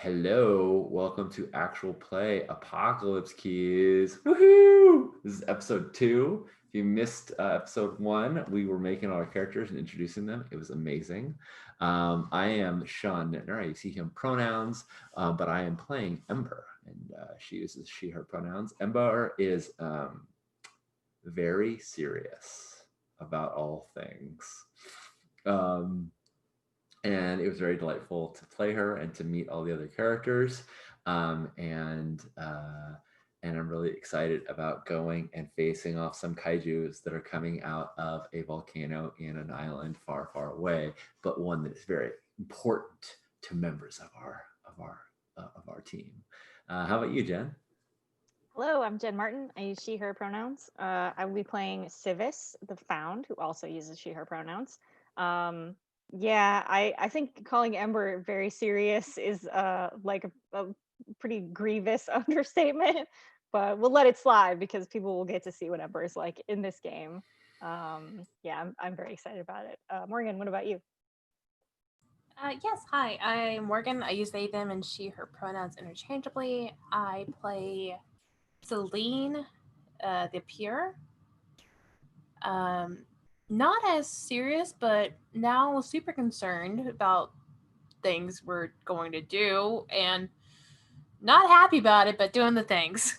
Hello, welcome to Actual Play Apocalypse Keys. Woohoo! This is episode 2. If you missed episode 1, we were making all our characters and introducing them. It was amazing. I am Sean Nittner. I use he, him pronouns, but I am playing Ember, and she uses she, her pronouns. Ember is very serious about all things. And it was very delightful to play her and to meet all the other characters. And I'm really excited about going and facing off some kaijus that are coming out of a volcano in an island far, far away, but one that is very important to members of our team. How about you, Jen? Hello, I'm Jen Martin. I use she, her pronouns. I will be playing Civis, the Found, who also uses she, her pronouns. I think calling Ember very serious is like a pretty grievous understatement, but we'll let it slide because people will get to see what Ember is like in this game. I'm very excited about it. Morgan, what about you? Yes, hi. I'm Morgan. I use they, them, and she, her pronouns interchangeably. I play Celine, the Pure. Um, Not as serious, but now super concerned about things we're going to do, and not happy about it, but doing the things.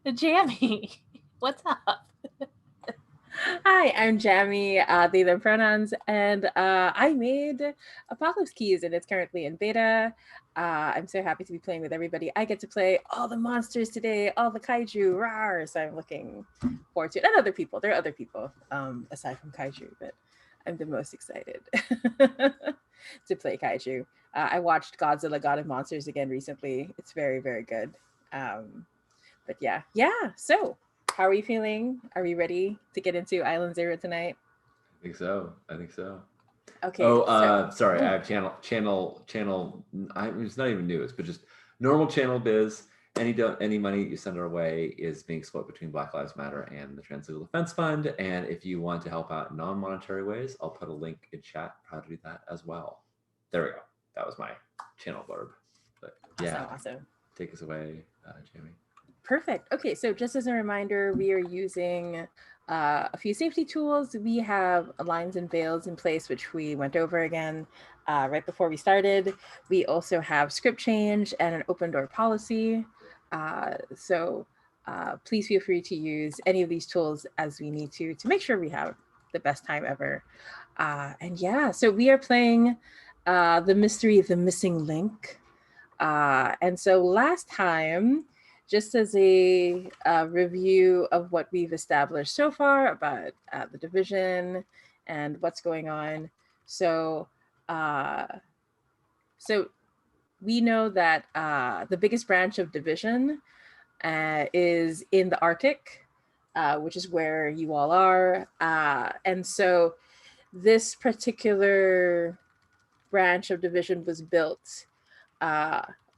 The Jammy, what's up? Hi, I'm Jamie, they, them pronouns, and I made Apocalypse Keys, and it's currently in beta. I'm so happy to be playing with everybody. I get to play all the monsters today, all the kaiju, rawr, so I'm looking forward to it. And other people, there are other people aside from kaiju, but I'm the most excited to play kaiju. I watched Godzilla God of Monsters again recently. It's very, very good. But yeah. So how are you feeling? Are we ready to get into Island Zero tonight? I think so. Okay. Sorry, I have channel. It's not even news, but just normal channel biz. Any money you send our way is being split between Black Lives Matter and the Trans Legal Defense Fund. And if you want to help out in non-monetary ways, I'll put a link in chat. Proud to do that as well. There we go. That was my channel blurb. But yeah, awesome. Take us away, Jamie. Perfect. Okay, so just as a reminder, we are using a few safety tools. We have lines and veils in place, which we went over again right before we started. We also have script change and an open door policy. Please feel free to use any of these tools as we need to make sure we have the best time ever. So we are playing The Mystery of the Missing Link. And so last time, just as a review of what we've established so far about the division and what's going on. So we know that the biggest branch of division is in the Arctic, which is where you all are. And so this particular branch of division was built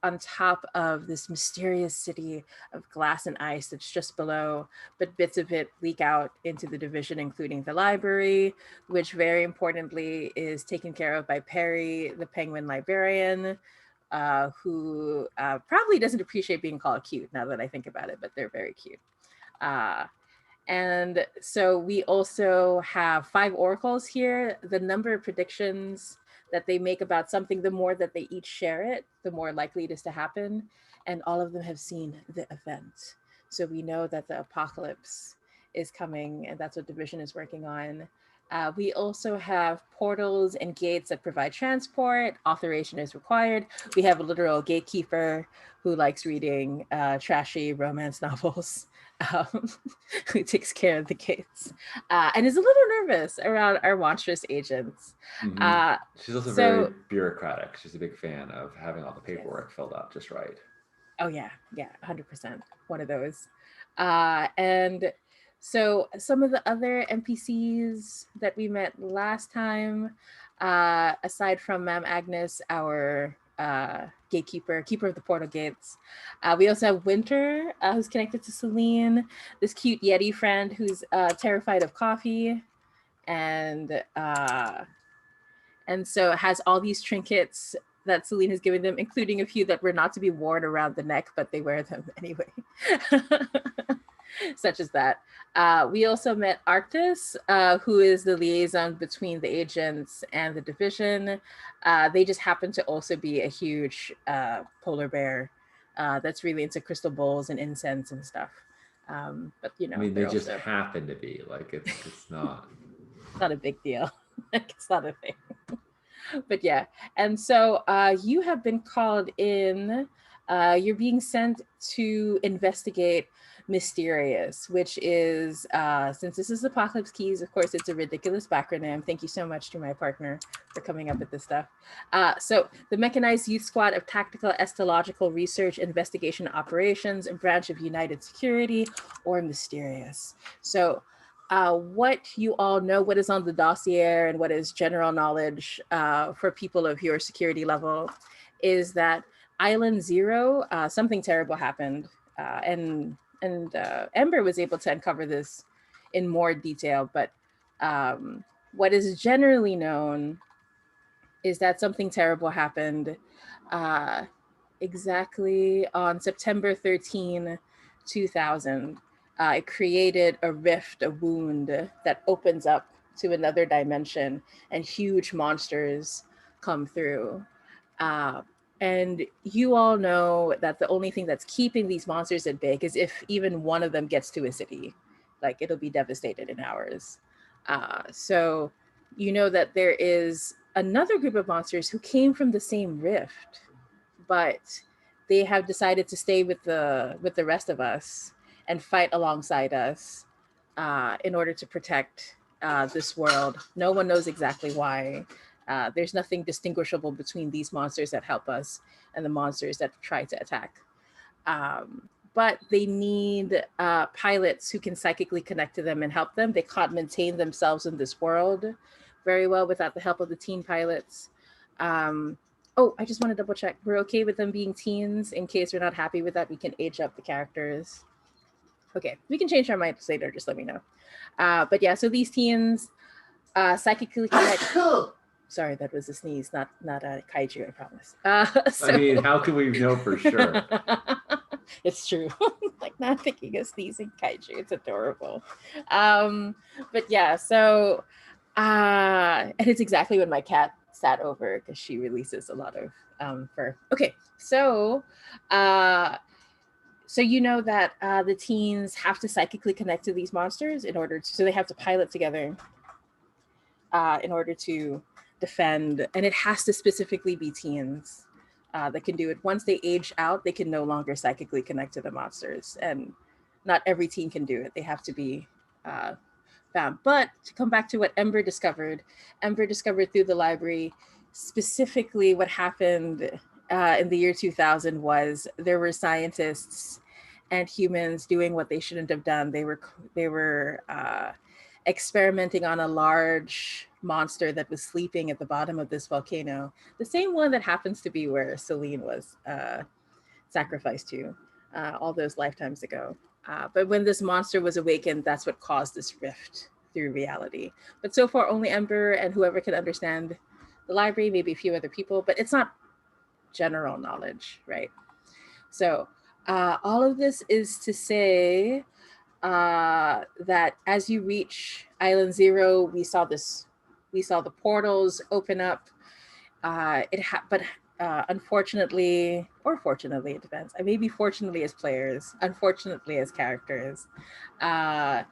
on top of this mysterious city of glass and ice that's just below, but bits of it leak out into the division, including the library, which very importantly is taken care of by Perry, the penguin librarian, who probably doesn't appreciate being called cute now that I think about it, but they're very cute. And so we also have 5 oracles here. The number of predictions that they make about something, the more that they each share it, the more likely it is to happen. And all of them have seen the event. So we know that the apocalypse is coming, and that's what Division is working on. We also have portals and gates that provide transport. Authorization is required. We have a literal gatekeeper who likes reading trashy romance novels. Who takes care of the gates and is a little nervous around our monstrous agents. Mm-hmm. She's also very bureaucratic. She's a big fan of having all the paperwork filled out just right. Oh yeah, 100%. One of those. And so some of the other NPCs that we met last time, aside from Ma'am Agnes, our gatekeeper, keeper of the portal gates. We also have Winter, who's connected to Celine, this cute Yeti friend who's terrified of coffee, and so it has all these trinkets that Celine has given them, including a few that were not to be worn around the neck, but they wear them anyway. Such as that. We also met Arctis, who is the liaison between the agents and the division. They just happen to also be a huge polar bear that's really into crystal bowls and incense and stuff. But you know, I mean, they they're just also happen to be like it's not. not a big deal. Like, it's not a thing. But yeah, and so you have been called in. You're being sent to investigate Mysterious, which is, since this is Apocalypse Keys, of course, it's a ridiculous backronym. Thank you so much to my partner for coming up with this stuff. So the Mechanized Youth Squad of Tactical Estological Research Investigation Operations, a branch of United Security, or Mysterious. So what you all know, what is on the dossier and what is general knowledge for people of your security level is that Island Zero, something terrible happened. And Ember was able to uncover this in more detail, but what is generally known is that something terrible happened exactly on September 13, 2000. It created a rift, a wound that opens up to another dimension, and huge monsters come through. And you all know that the only thing that's keeping these monsters at bay is if even one of them gets to a city, like it'll be devastated in hours. So you know that there is another group of monsters who came from the same rift, but they have decided to stay with the rest of us and fight alongside us in order to protect this world. No one knows exactly why. There's nothing distinguishable between these monsters that help us and the monsters that try to attack. But they need pilots who can psychically connect to them and help them. They can't maintain themselves in this world very well without the help of the teen pilots. Oh, I just want to double check. We're okay with them being teens. In case we're not happy with that, we can age up the characters. Okay, we can change our minds later. Just let me know. But yeah, so these teens psychically connect. Sorry, that was a sneeze, not a kaiju, I promise. I mean, how can we know for sure? It's true. Like, not thinking of sneezing kaiju. It's adorable. But yeah, so and it's exactly when my cat sat over because she releases a lot of fur. Okay, so so you know that the teens have to psychically connect to these monsters in order to, so they have to pilot together in order to defend, and it has to specifically be teens that can do it. Once they age out, they can no longer psychically connect to the monsters, and not every teen can do it. They have to be found. But to come back to what Ember discovered through the library, specifically what happened in the year 2000 was there were scientists and humans doing what they shouldn't have done. They were experimenting on a large monster that was sleeping at the bottom of this volcano, the same one that happens to be where Celine was sacrificed to all those lifetimes ago. But when this monster was awakened, that's what caused this rift through reality. But so far, only Ember and whoever can understand the library, maybe a few other people, but it's not general knowledge, right? So all of this is to say that as you reach Island Zero, we saw the portals open up. But unfortunately, or fortunately, it depends. Maybe fortunately as players, unfortunately as characters, the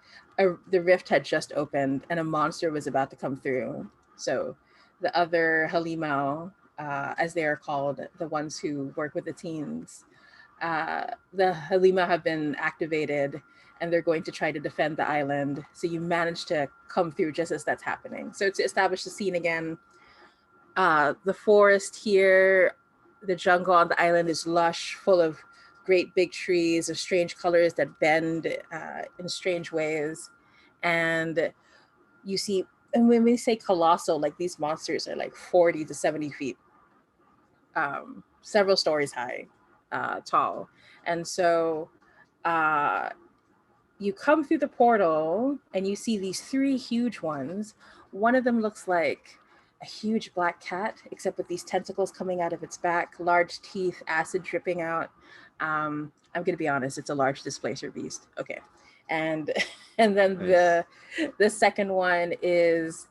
rift had just opened and a monster was about to come through. So the other Halimau, as they are called, the ones who work with the teens, the Halimau have been activated and they're going to try to defend the island. So you manage to come through just as that's happening. So to establish the scene again, the forest here, the jungle on the island is lush, full of great big trees of strange colors that bend in strange ways. And you see, and when we say colossal, like these monsters are like 40 to 70 feet, several stories high, tall. And so you come through the portal and you see these three huge ones. One of them looks like a huge black cat, except with these tentacles coming out of its back, large teeth, acid dripping out. I'm gonna be honest, it's a large displacer beast. Okay. And and then Nice. the second one is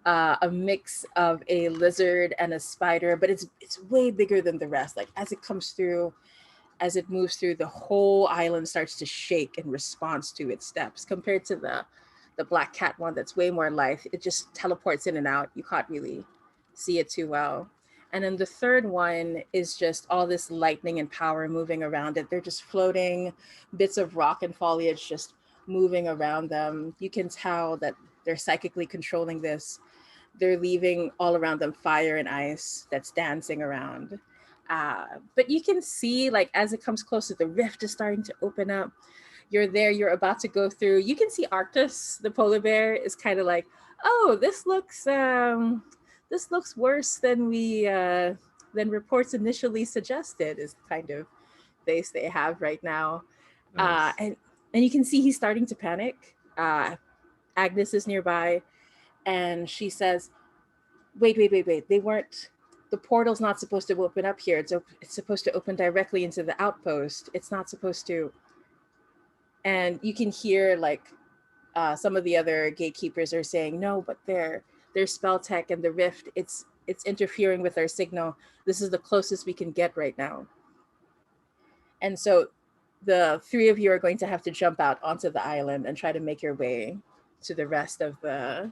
a mix of a lizard and a spider, but it's way bigger than the rest. Like as it comes through, as it moves through, the whole island starts to shake in response to its steps. Compared to the black cat one, that's way more lithe. It just teleports in and out. You can't really see it too well. And then the third one is just all this lightning and power moving around it. They're just floating, bits of rock and foliage just moving around them. You can tell that they're psychically controlling this. They're leaving all around them fire and ice that's dancing around. But you can see, like, as it comes closer, the rift is starting to open up. You're there, you're about to go through. You can see Arctus, the polar bear, is kind of like, oh, this looks worse than than reports initially suggested, is the kind of face they have right now. Nice. And you can see he's starting to panic. Agnes is nearby, and she says, wait, they weren't, the portal's not supposed to open up here. It's supposed to open directly into the outpost. It's not supposed to. And you can hear, like, some of the other gatekeepers are saying, no, but their spell tech and the rift, it's interfering with our signal. This is the closest we can get right now. And so the three of you are going to have to jump out onto the island and try to make your way to the rest of the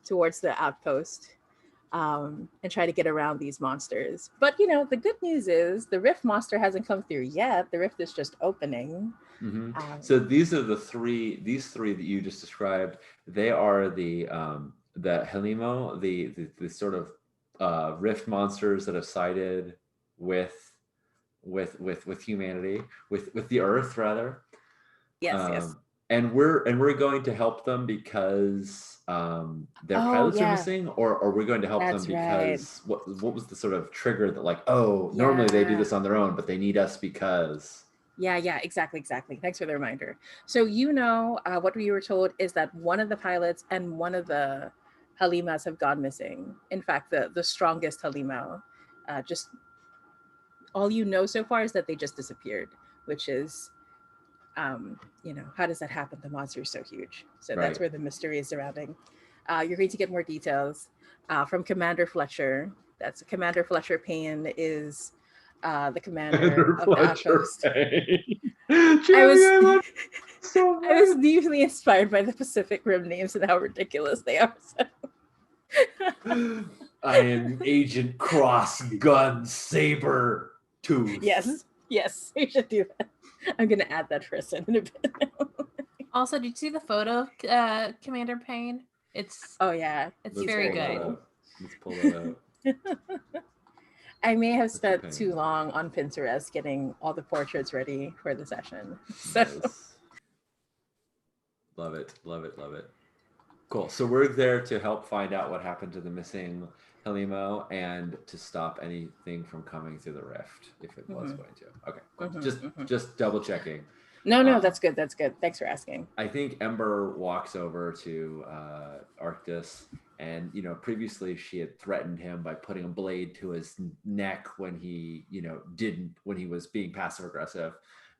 towards the outpost, and try to get around these monsters. But the good news is the rift monster hasn't come through yet. The rift is just opening. So these are these three that you just described. They are the Helimo, the sort of rift monsters that have sided with humanity, with the earth rather. Yes. And we're going to help them because their pilots are missing, or we're going to help them because what was the sort of trigger that, like, normally they do this on their own, but they need us because. Yeah, exactly. Thanks for the reminder. So what we were told is that one of the pilots and one of the Halimas have gone missing. In fact, the strongest Halima, just all so far is that they just disappeared, which is, how does that happen? The monster is so huge. So Right. That's where the mystery is surrounding. You're going to get more details from Commander Fletcher. That's Commander Fletcher Payne is the commander of the outpost. I was deeply inspired by the Pacific Rim names and how ridiculous they are. So. I am Agent Cross Gun Saber Tooth. Yes, you should do that. I'm gonna add that for us in a bit. Also, did you see the photo of Commander Payne? It's very good. Let's pull that out. I may have spent too long on Pinterest getting all the portraits ready for the session. So. Nice. Love it. Cool. So we're there to help find out what happened to the missing Helimo and to stop anything from coming through the rift if it was going to. Okay. Cool. Just double checking. No, that's good. Thanks for asking. I think Ember walks over to Arctus, and previously she had threatened him by putting a blade to his neck when he when he was being passive aggressive,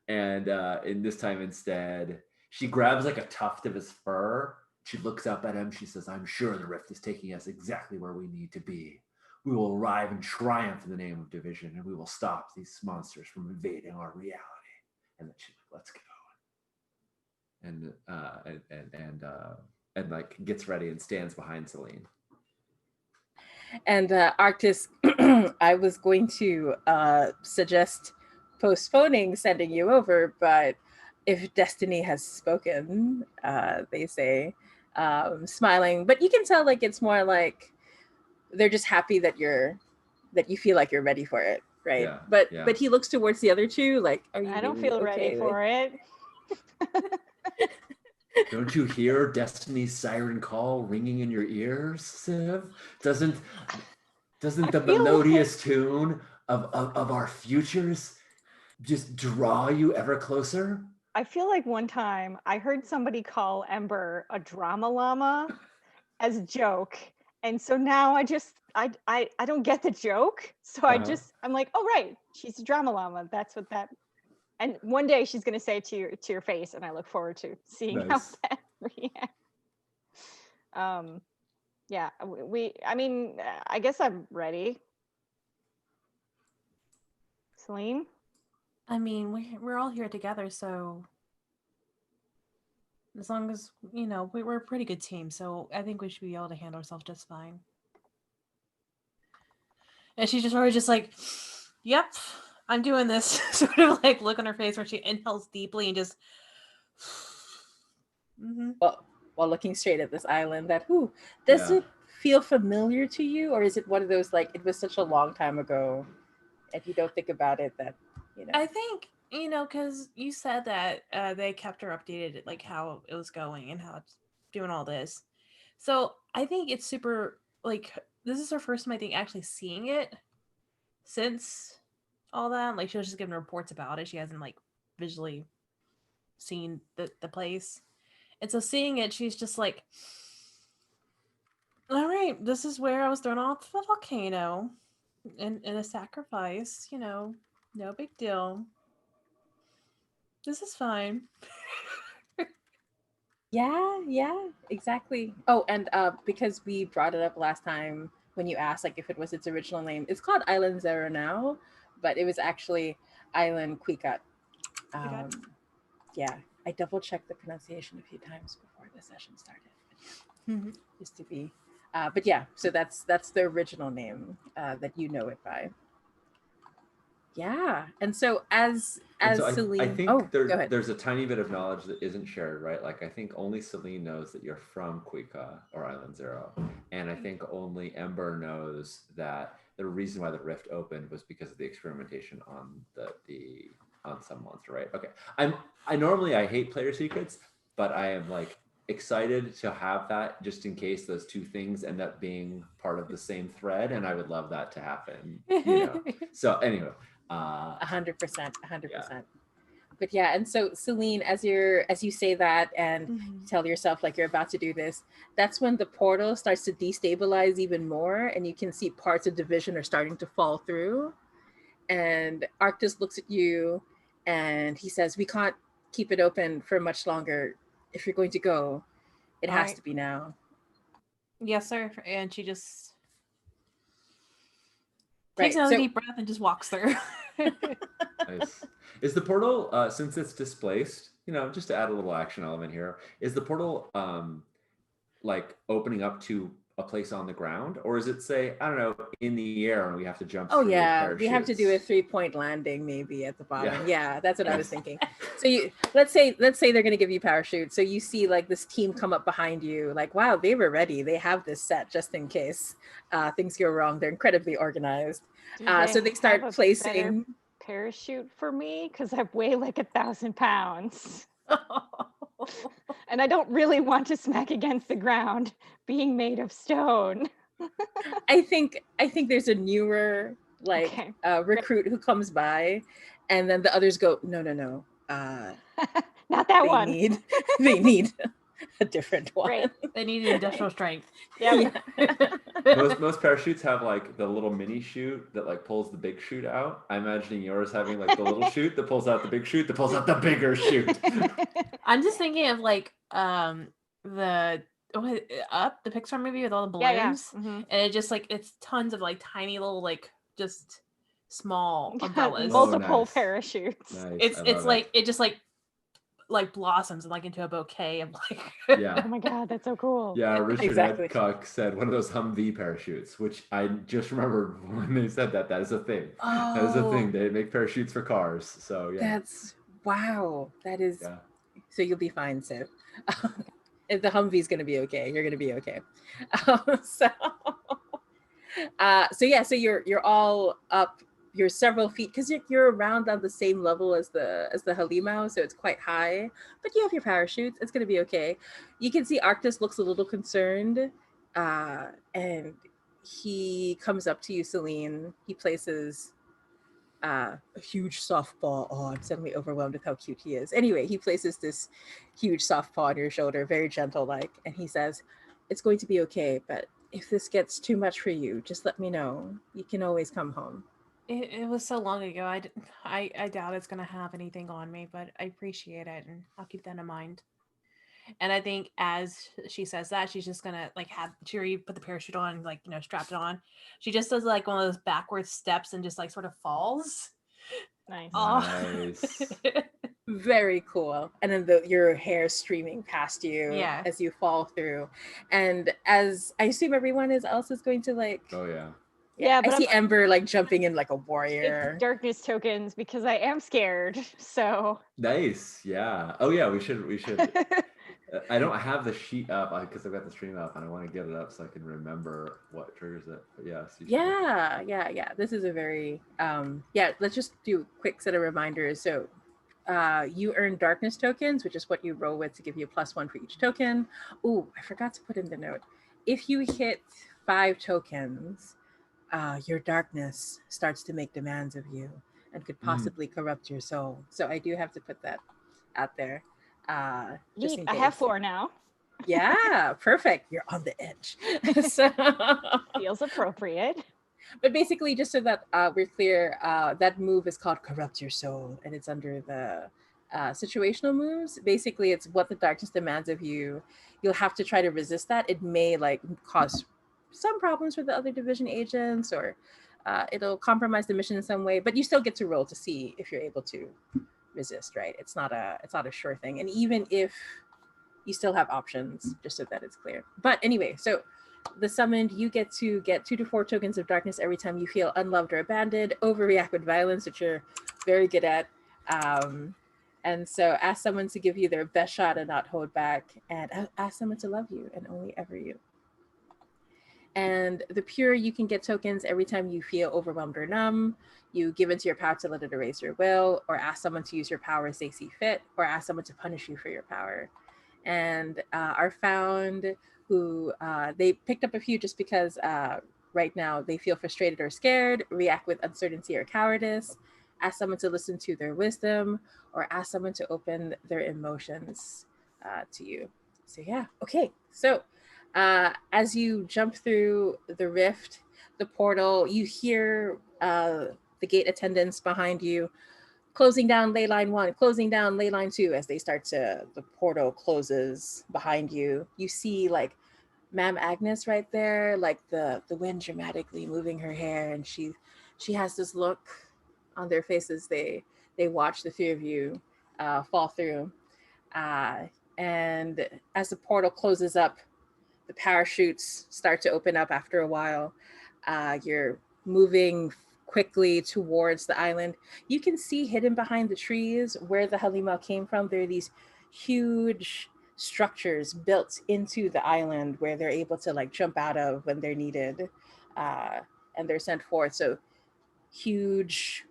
and in this time instead she grabs like a tuft of his fur. She looks up at him. She says, "I'm sure the rift is taking us exactly where we need to be. We will arrive and triumph in the name of division, and we will stop these monsters from invading our reality." And then she's like, "Let's go." And like gets ready and stands behind Celine. And Arctus, I was going to suggest postponing sending you over, but if destiny has spoken, they say, smiling. But you can tell, like, it's more like they're just happy that you feel like you're ready for it, right? Yeah, but he looks towards the other two, like, are you? I don't feel ready for it. Don't you hear Destiny's siren call ringing in your ears, Civ? Doesn't the melodious tune of our futures just draw you ever closer? I feel like one time I heard somebody call Ember a drama llama as a joke, And so now I don't get the joke. So I'm like, oh right, she's a drama llama. That's what that. And one day she's gonna say to your face, and I look forward to seeing Nice. how that reacts. Yeah, I mean, I guess I'm ready. Celine? I mean, we're all here together, so as long as we're a pretty good team, so I think we should be able to handle ourselves just fine. And she's just always just like, "Yep, I'm doing this." Sort of like look on her face where she inhales deeply and just. Well, while looking straight at this island, does it feel familiar to you, or is it one of those like it was such a long time ago, if you don't think about it, that I think because you said that they kept her updated, like how it was going and how it's doing all this. So I think it's super like this is her first time I think actually seeing it since all that. Like she was just giving reports about it. She hasn't like visually seen the place. And so seeing it, she's just like, all right, this is where I was thrown off the volcano in a sacrifice, no big deal. This is fine. Yeah, exactly. Oh, and because we brought it up last time when you asked like if it was its original name, it's called Island Zero now, but it was actually Island Quicat. Yeah, I double checked the pronunciation a few times before the session started, just to be. But yeah, so that's the original name that you know it by. Yeah, and so as so Celine, I think there's a tiny bit of knowledge that isn't shared, right? Like I think only Celine knows that you're from Quika or Island Zero, and I think only Ember knows that the reason why the rift opened was because of the experimentation on on some monster, right? Okay, I normally hate player secrets, but I am like excited to have that just in case those two things end up being part of the same thread, and I would love that to happen. So anyway. 100%. But yeah, and so Celine, as you say that and tell yourself like you're about to do this, that's when the portal starts to destabilize even more, and you can see parts of Division are starting to fall through. And Arctis looks at you and he says, "We can't keep it open for much longer. If you're going to go, it has to be now." Yes, sir. And she just takes another deep breath and just walks through. Nice. Is the portal, since it's displaced, just to add a little action element here, is the portal like opening up to a place on the ground, or is it, say, I don't know, in the air and we have to jump? Oh yeah, we have to do a 3-point landing maybe at the bottom. Yeah, that's what I was thinking. So let's say they're going to give you parachute. So you see like this team come up behind you, like, wow, they were ready. They have this set just in case things go wrong. They're incredibly organized. So they start placing parachute for me because I weigh like 1,000 pounds. And I don't really want to smack against the ground being made of stone. I think there's a newer recruit who comes by, and then the others go, no, not that one. They need a different one. Right. They need industrial strength. Yeah. Most parachutes have like the little mini chute that like pulls the big chute out. I'm imagining yours having like the little chute that pulls out the big chute that pulls out the bigger chute. I'm just thinking of like the Pixar movie with all the balloons, and it just like it's tons of like tiny little like just small umbrellas, multiple parachutes. Nice. It's like it just like blossoms and like into a bouquet of like Oh my god, that's so cool. Yeah, Richard Adcock said one of those Humvee parachutes, which I just remembered when they said that is a thing. That is a thing. They make parachutes for cars. So yeah, that's wow. That is so you'll be fine, Sid. The Humvee's gonna be okay. You're gonna be okay. So you're all up. You're several feet because you're around on the same level as the Halimau, so it's quite high. But you have your parachutes. It's gonna be okay. You can see Arctis looks a little concerned, and he comes up to you, Celine. He places a huge soft paw. Oh, I'm suddenly overwhelmed with how cute he is. Anyway, he places this huge soft paw on your shoulder, very gentle like, and he says, "It's going to be okay, but if this gets too much for you, just let me know. You can always come home. It was so long ago. I doubt it's gonna have anything on me, but I appreciate it, and I'll keep that in mind. And I think as she says that, she's just gonna like have Cheery put the parachute on, like strap it on. She just does like one of those backward steps and just like sort of falls. Nice. Oh, Nice. Very cool. And then your hair streaming past you yeah. as you fall through. And as I assume everyone else is going to like, Oh yeah. Yeah, I but see I'm Ember like jumping in like a take warrior. darkness tokens because I am scared. So Nice. Yeah. Oh yeah. We should. I don't have the sheet up because I've got the stream up, and I want to get it up so I can remember what triggers it. But yes, you should. Yeah. This is a very yeah, let's just do a quick set of reminders. So you earn darkness tokens, which is what you roll with to give you a +1 for each token. Ooh, I forgot to put in the note. If you hit 5 tokens, your darkness starts to make demands of you and could possibly corrupt your soul. So I do have to put that out there, just neat. in I have case. 4 now. Yeah, perfect. You're on the edge. So, Feels appropriate. but basically, just so that we're clear, that move is called Corrupt Your Soul, and it's under the situational moves. Basically, it's what the darkness demands of you. You'll have to try to resist that. It may like cause some problems for the other division agents, or it'll compromise the mission in some way. But you still get to roll to see if you're able to resist. Right? It's not a sure thing. And even if you still have options, just so that it's clear. But anyway, so the summoned, you get to get 2 to 4 tokens of darkness every time you feel unloved or abandoned, overreact with violence, which you're very good at. And so ask someone to give you their best shot and not hold back, and ask someone to love you and only ever you. And the pure, you can get tokens every time you feel overwhelmed or numb. You give into your power to let it erase your will, or ask someone to use your power as they see fit, or ask someone to punish you for your power. And are found who they picked up a few just because right now they feel frustrated or scared, react with uncertainty or cowardice, ask someone to listen to their wisdom, or ask someone to open their emotions to you. So yeah, okay. So as you jump through the rift, the portal, you hear the gate attendants behind you closing down ley line 1, closing down ley line 2. As they start to, the portal closes behind you. You see like Ma'am Agnes right there, like the wind dramatically moving her hair, and she has this look on their faces. They watch the three of you fall through, and as the portal closes up, the parachutes start to open up after a while. You're moving quickly towards the island. You can see hidden behind the trees where the Halima came from. There are these huge structures built into the island where they're able to like jump out of when they're needed, and they're sent forth. So huge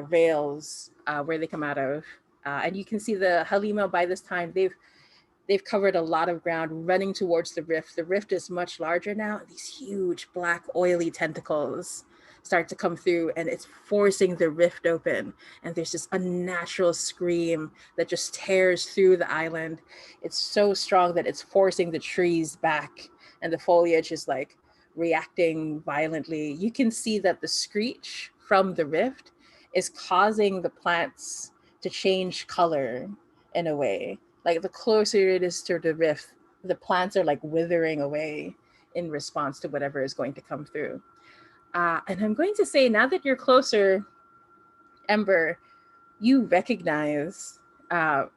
rails where they come out of, and you can see the Halima by this time. They've covered a lot of ground running towards the rift. The rift is much larger now. These huge black oily tentacles start to come through, and it's forcing the rift open. And there's this unnatural scream that just tears through the island. It's so strong that it's forcing the trees back, and the foliage is like reacting violently. You can see that the screech from the rift is causing the plants to change color in a way. Like the closer it is to the rift, the plants are like withering away in response to whatever is going to come through. And I'm going to say, now that you're closer, Ember, you recognize the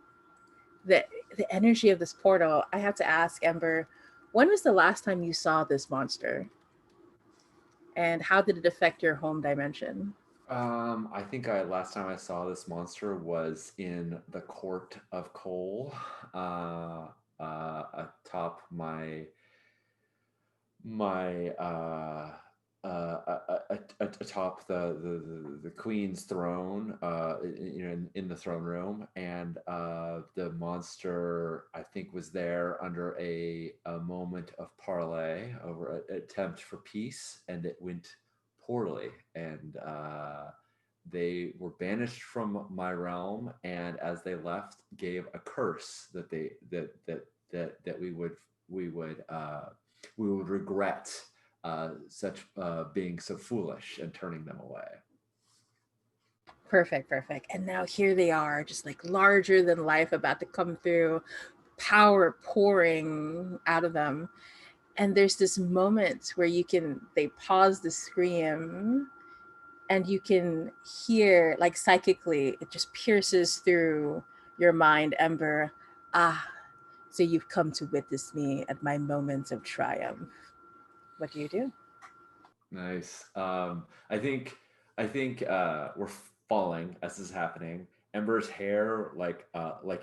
energy of this portal. I have to ask, Ember, when was the last time you saw this monster? And how did it affect your home dimension? I think last time I saw this monster was in the Court of Coal, atop atop the queen's throne, in the throne room, and the monster I think was there under a moment of parley over an attempt for peace, and it went poorly, and they were banished from my realm, and as they left, gave a curse that we would we would regret such being so foolish and turning them away. Perfect, perfect. And now here they are, just like larger than life, about to come through, power pouring out of them. And there's this moment where they pause the scream, and you can hear, like psychically, it just pierces through your mind, Ember. Ah, so you've come to witness me at my moments of triumph. What do you do? Nice. I think we're falling as this is happening. Ember's hair, like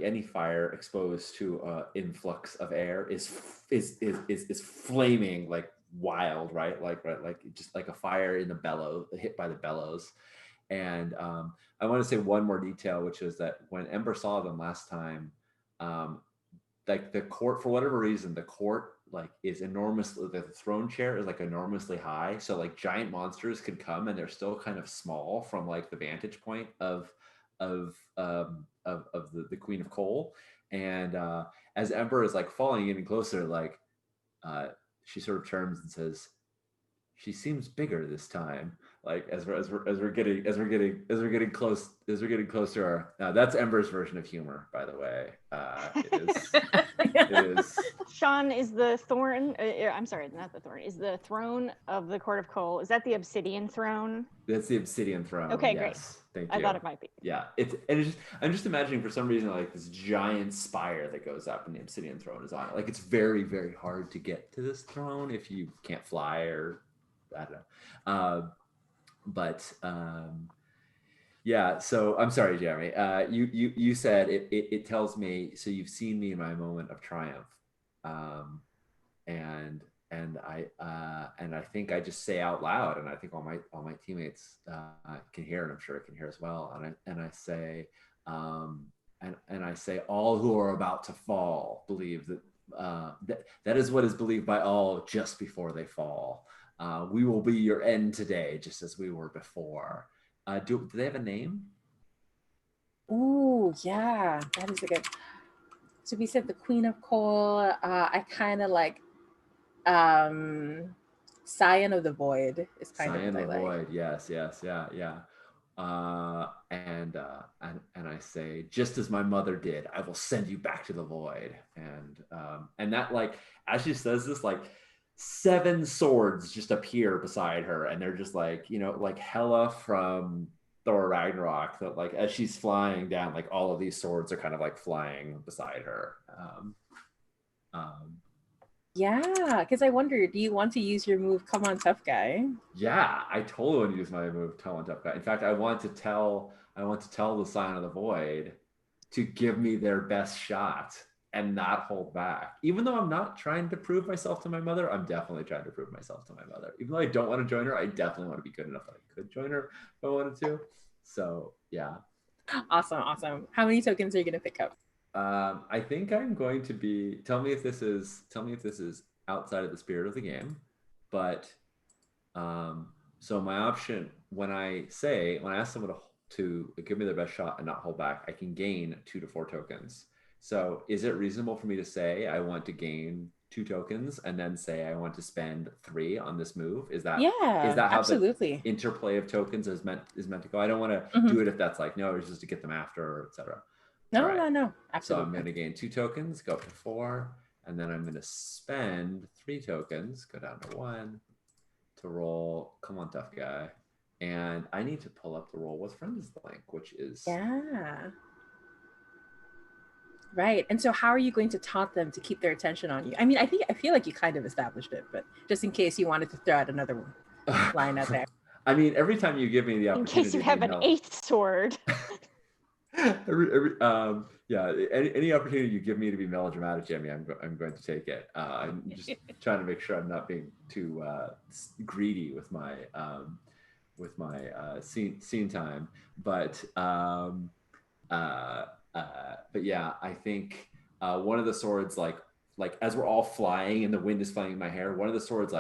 any fire exposed to influx of air, is flaming like wild, right? Like just like a fire in the bellow, hit by the bellows. And I want to say one more detail, which is that when Ember saw them last time, um, like the court, for whatever reason, the court like is enormously, the throne chair is like enormously high, so like giant monsters could come and they're still kind of small from like the vantage point of the Queen of Coal. And as Ember is like falling even closer, like she sort of turns and says, she seems bigger this time. Like as we're getting close to our, that's Ember's version of humor, by the way. It is. Sean, is the thorn, I'm sorry, not the thorn, is the throne of the Court of Coal, is that the obsidian throne? That's the obsidian throne. Okay, yes. great. Thank you. I thought it might be. Yeah, I'm just imagining for some reason like this giant spire that goes up and the obsidian throne is on it. Like it's very, very hard to get to this throne if you can't fly, or I don't know. Yeah, so I'm sorry, Jeremy. You said it tells me, so you've seen me in my moment of triumph. And I think I just say out loud, and I think all my teammates can hear, and I'm sure it can hear as well. And I say, I say, all who are about to fall believe that is what is believed by all just before they fall. We will be your end today, just as we were before. Do they have a name? Ooh, yeah, that is a good. So we said the Queen of Coal. I kind of like Scion of the Void is kind Scion of what of I the like. Void. Yes, yeah. And I say, just as my mother did, I will send you back to the void. And that, like, as she says this, like 7 swords just appear beside her, and they're just like, like Hela from Thor Ragnarok. That, like, as she's flying down, like all of these swords are kind of like flying beside her. Yeah, because I wonder, do you want to use your move, Come On Tough Guy? Yeah, I totally want to use my move, Tell on Tough Guy. In fact, I want to tell the Sign of the Void to give me their best shot and not hold back. Even though I'm not trying to prove myself to my mother, I'm definitely trying to prove myself to my mother. Even though I don't want to join her, I definitely want to be good enough that I could join her if I wanted to. So yeah. Awesome. How many tokens are you gonna pick up? I think I'm going to be. Tell me if this is outside of the spirit of the game, but so my option when I ask someone to give me their best shot and not hold back, I can gain 2 to 4 tokens. So is it reasonable for me to say I want to gain 2 tokens and then say I want to spend 3 on this move? Is that how absolutely the interplay of tokens is meant to go? I don't want to do it if that's like, no, it's just to get them after, etc. No, right. no, absolutely. So I'm going to gain 2 tokens, go up to 4, and then I'm going to spend 3 tokens, go down to 1, to roll Come On Tough Guy. And I need to pull up the Roll with Friends link, which is... Yeah. Right. And so how are you going to taunt them to keep their attention on you? I mean, I feel like you kind of established it, but just in case you wanted to throw out another line out there. I mean, every time you give me the opportunity... In case you have an 8th sword. Any opportunity you give me to be melodramatic, Jimmy, I'm going to take it. I'm just trying to make sure I'm not being too greedy with my scene time. But yeah, I think one of the swords, like as we're all flying and the wind is flying in my hair, one of the swords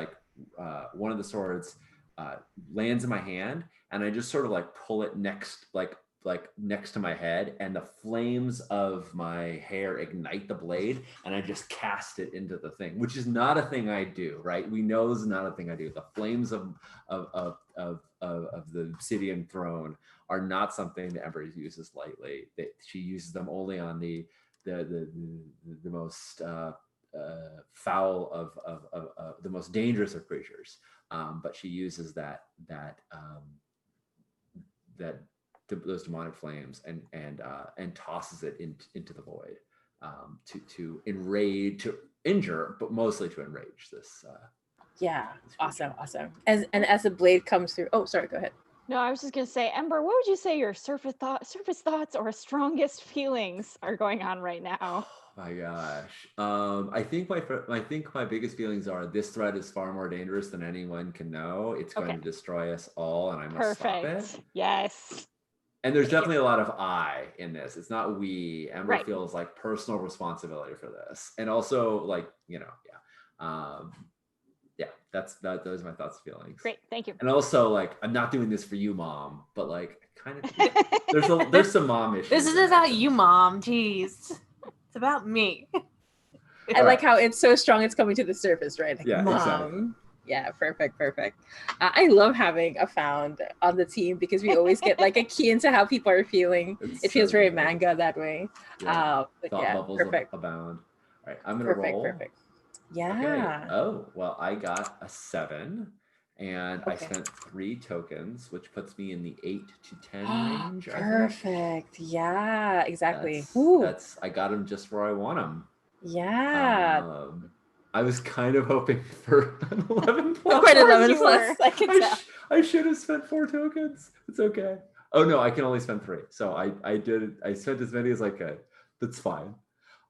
lands in my hand, and I just sort of like pull it next, like like next to my head, and the flames of my hair ignite the blade, and I just cast it into the thing, which is not a thing I do, right? We know this is not a thing I do. The flames of the obsidian throne are not something that Ember uses lightly. That she uses them only on the most foul of the most dangerous of creatures. But she uses those demonic flames and tosses it into the void, to enrage, to injure, but mostly to enrage this. Yeah, this awesome, creature. awesome. As the blade comes through, oh, sorry, go ahead. No, I was just gonna say, Ember, what would you say your surface thoughts or strongest feelings are going on right now? My gosh. I think my biggest feelings are this threat is far more dangerous than anyone can know. It's going Okay. to destroy us all, and I must stop it. Perfect. Yes. And there's Thank you. definitely a lot of I in this. It's not we. Ember Right. feels like personal responsibility for this, and also like those are my thoughts and feelings. Great. Thank you. And also like I'm not doing this for you, mom, but like kind of there's some mom issues. This in is about it. you, Mom. Jeez. It's about me. I like how it's so strong it's coming to the surface, right? Like, Yeah, Mom. exactly. Yeah, perfect. I love having a found on the team because we always get like a key into how people are feeling. It feels very good. manga that way. Yeah. But Thought yeah, bubbles perfect. abound. All right, I'm gonna roll. Perfect. Yeah. Okay. Oh, well, I got a 7, and I Okay. spent 3 tokens, which puts me in the 8 to 10 range. Perfect. Yeah, exactly. I got them just where I want them. Yeah. I was kind of hoping for an 11 plus. Quite course 11 you plus. were. I can tell. I should have spent 4 tokens. It's okay. Oh no, I can only spend 3. So I spent as many as I could. That's fine.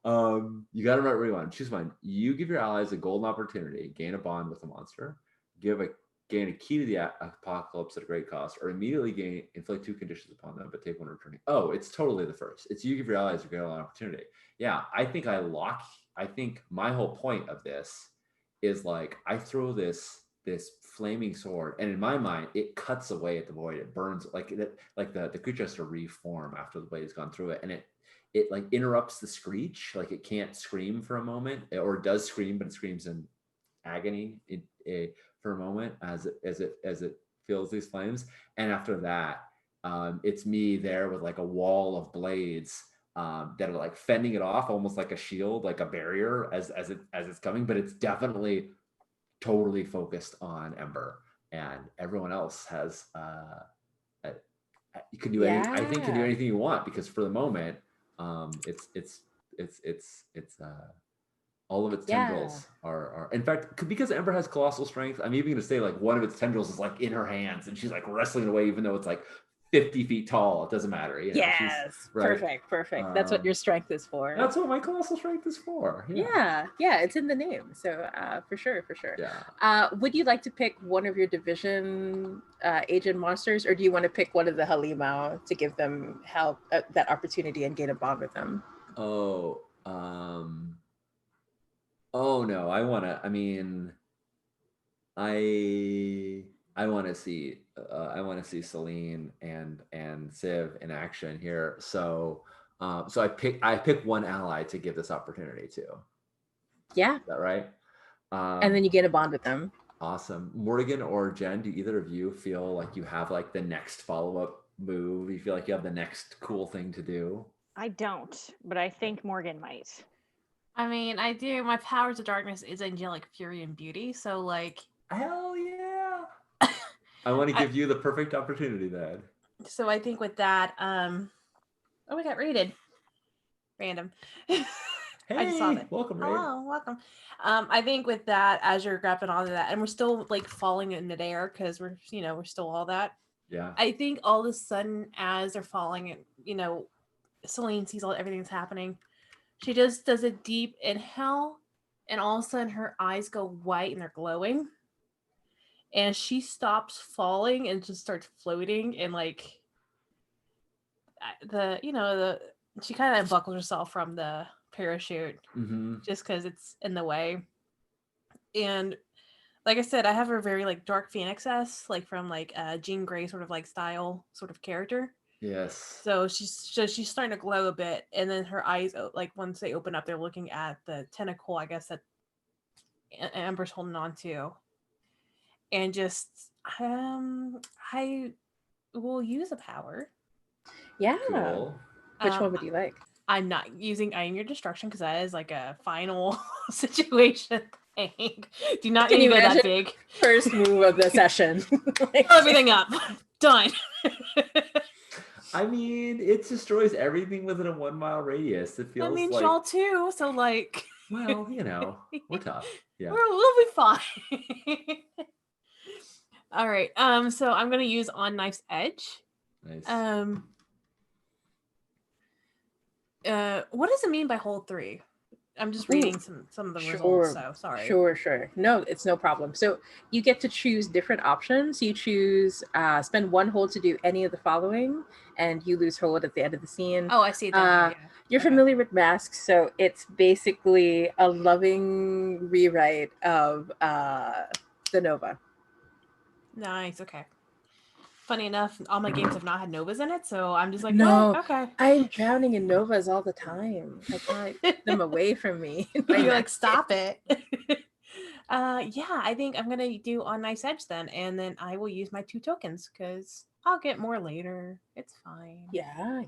You got to write where you want. Choose one. You give your allies a golden opportunity, gain a bond with a monster, gain a key to the apocalypse at a great cost, or immediately inflict 2 conditions upon them, but take 1 returning. Oh, it's totally the first. It's you give your allies a golden opportunity. Yeah, I think my whole point of this is like I throw this flaming sword, and in my mind, it cuts away at the void. It burns like the creature has to reform after the blade has gone through it, and it like interrupts the screech. Like it can't scream for a moment, or it does scream, but it screams in agony for a moment as it feels these flames. And after that, it's me there with like a wall of blades that are like fending it off, almost like a shield, like a barrier as it's coming. But it's definitely totally focused on Ember, and everyone else has. You can do I think can do anything you want, because for the moment, it's all of its tendrils are in fact, because Ember has colossal strength, I'm even going to say like one of its tendrils is like in her hands and she's like wrestling away, even though it's like 50 feet tall. It doesn't matter. Yes, right? Perfect. That's what your strength is for. That's what my colossal strength is for. Yeah, it's in the name. So for sure. Yeah. Would you like to pick one of your division agent monsters, or do you want to pick one of the Halimau to give them help, that opportunity, and gain a bond with them? Oh no, I want to. I mean, I want to see Celine and Civ in action here. So I pick one ally to give this opportunity to. Yeah. Is that right? And then you get a bond with them. Awesome. Morgan or Jen, do either of you feel like you have like the next follow-up move? You feel like you have the next cool thing to do? I don't, but I think Morgan might. I mean, I do. My powers of darkness is angelic fury and beauty. So like, hell yeah. I want to give you the perfect opportunity then. So I think with that, we got raided. Random. Hey, I just saw that. Welcome, Raid. Hello, welcome. I think with that, as you're grabbing all of that, and we're still like falling in midair because we're still all that. Yeah. I think all of a sudden, as they're falling, and Celine sees everything that's happening. She just does a deep inhale, and all of a sudden her eyes go white and they're glowing. And she stops falling and just starts floating, and like she kind of unbuckles herself from the parachute just because it's in the way. And like I said, I have a very like dark phoenix-esque, like from like Jean Grey sort of like style sort of character. Yes. So she's starting to glow a bit, and then her eyes, like once they open up, they're looking at the tentacle, I guess, that Amber's holding on to, and just I will use a power. Yeah. Cool. Which Um, one would you like? I'm not using I am your destruction because that is like a final situation thing. Do not Can need to you go that imagine? big. First move of the session. Like, Blow everything up. Done. I mean, it destroys everything within a 1 mile radius. It I feels mean, like, y'all too. So like, well, we're tough. Yeah. we'll be fine. All right. So I'm gonna use on knife's edge. Nice. What does it mean by hold 3? I'm just reading some of the results, so sorry. Sure. No, it's no problem. So you get to choose different options. You choose spend 1 hold to do any of the following, and you lose hold at the end of the scene. Oh, I see it down here. You're Okay. familiar with masks, so it's basically a loving rewrite of the Nova. Nice. Okay. Funny enough, all my games have not had Novas in it, so I'm just like, No, well, okay. I'm drowning in Novas all the time. I can't keep them away from me. You're like, stop it. Yeah, I think I'm gonna do on Nice Edge then, and then I will use my 2 tokens because I'll get more later. It's fine. Yeah.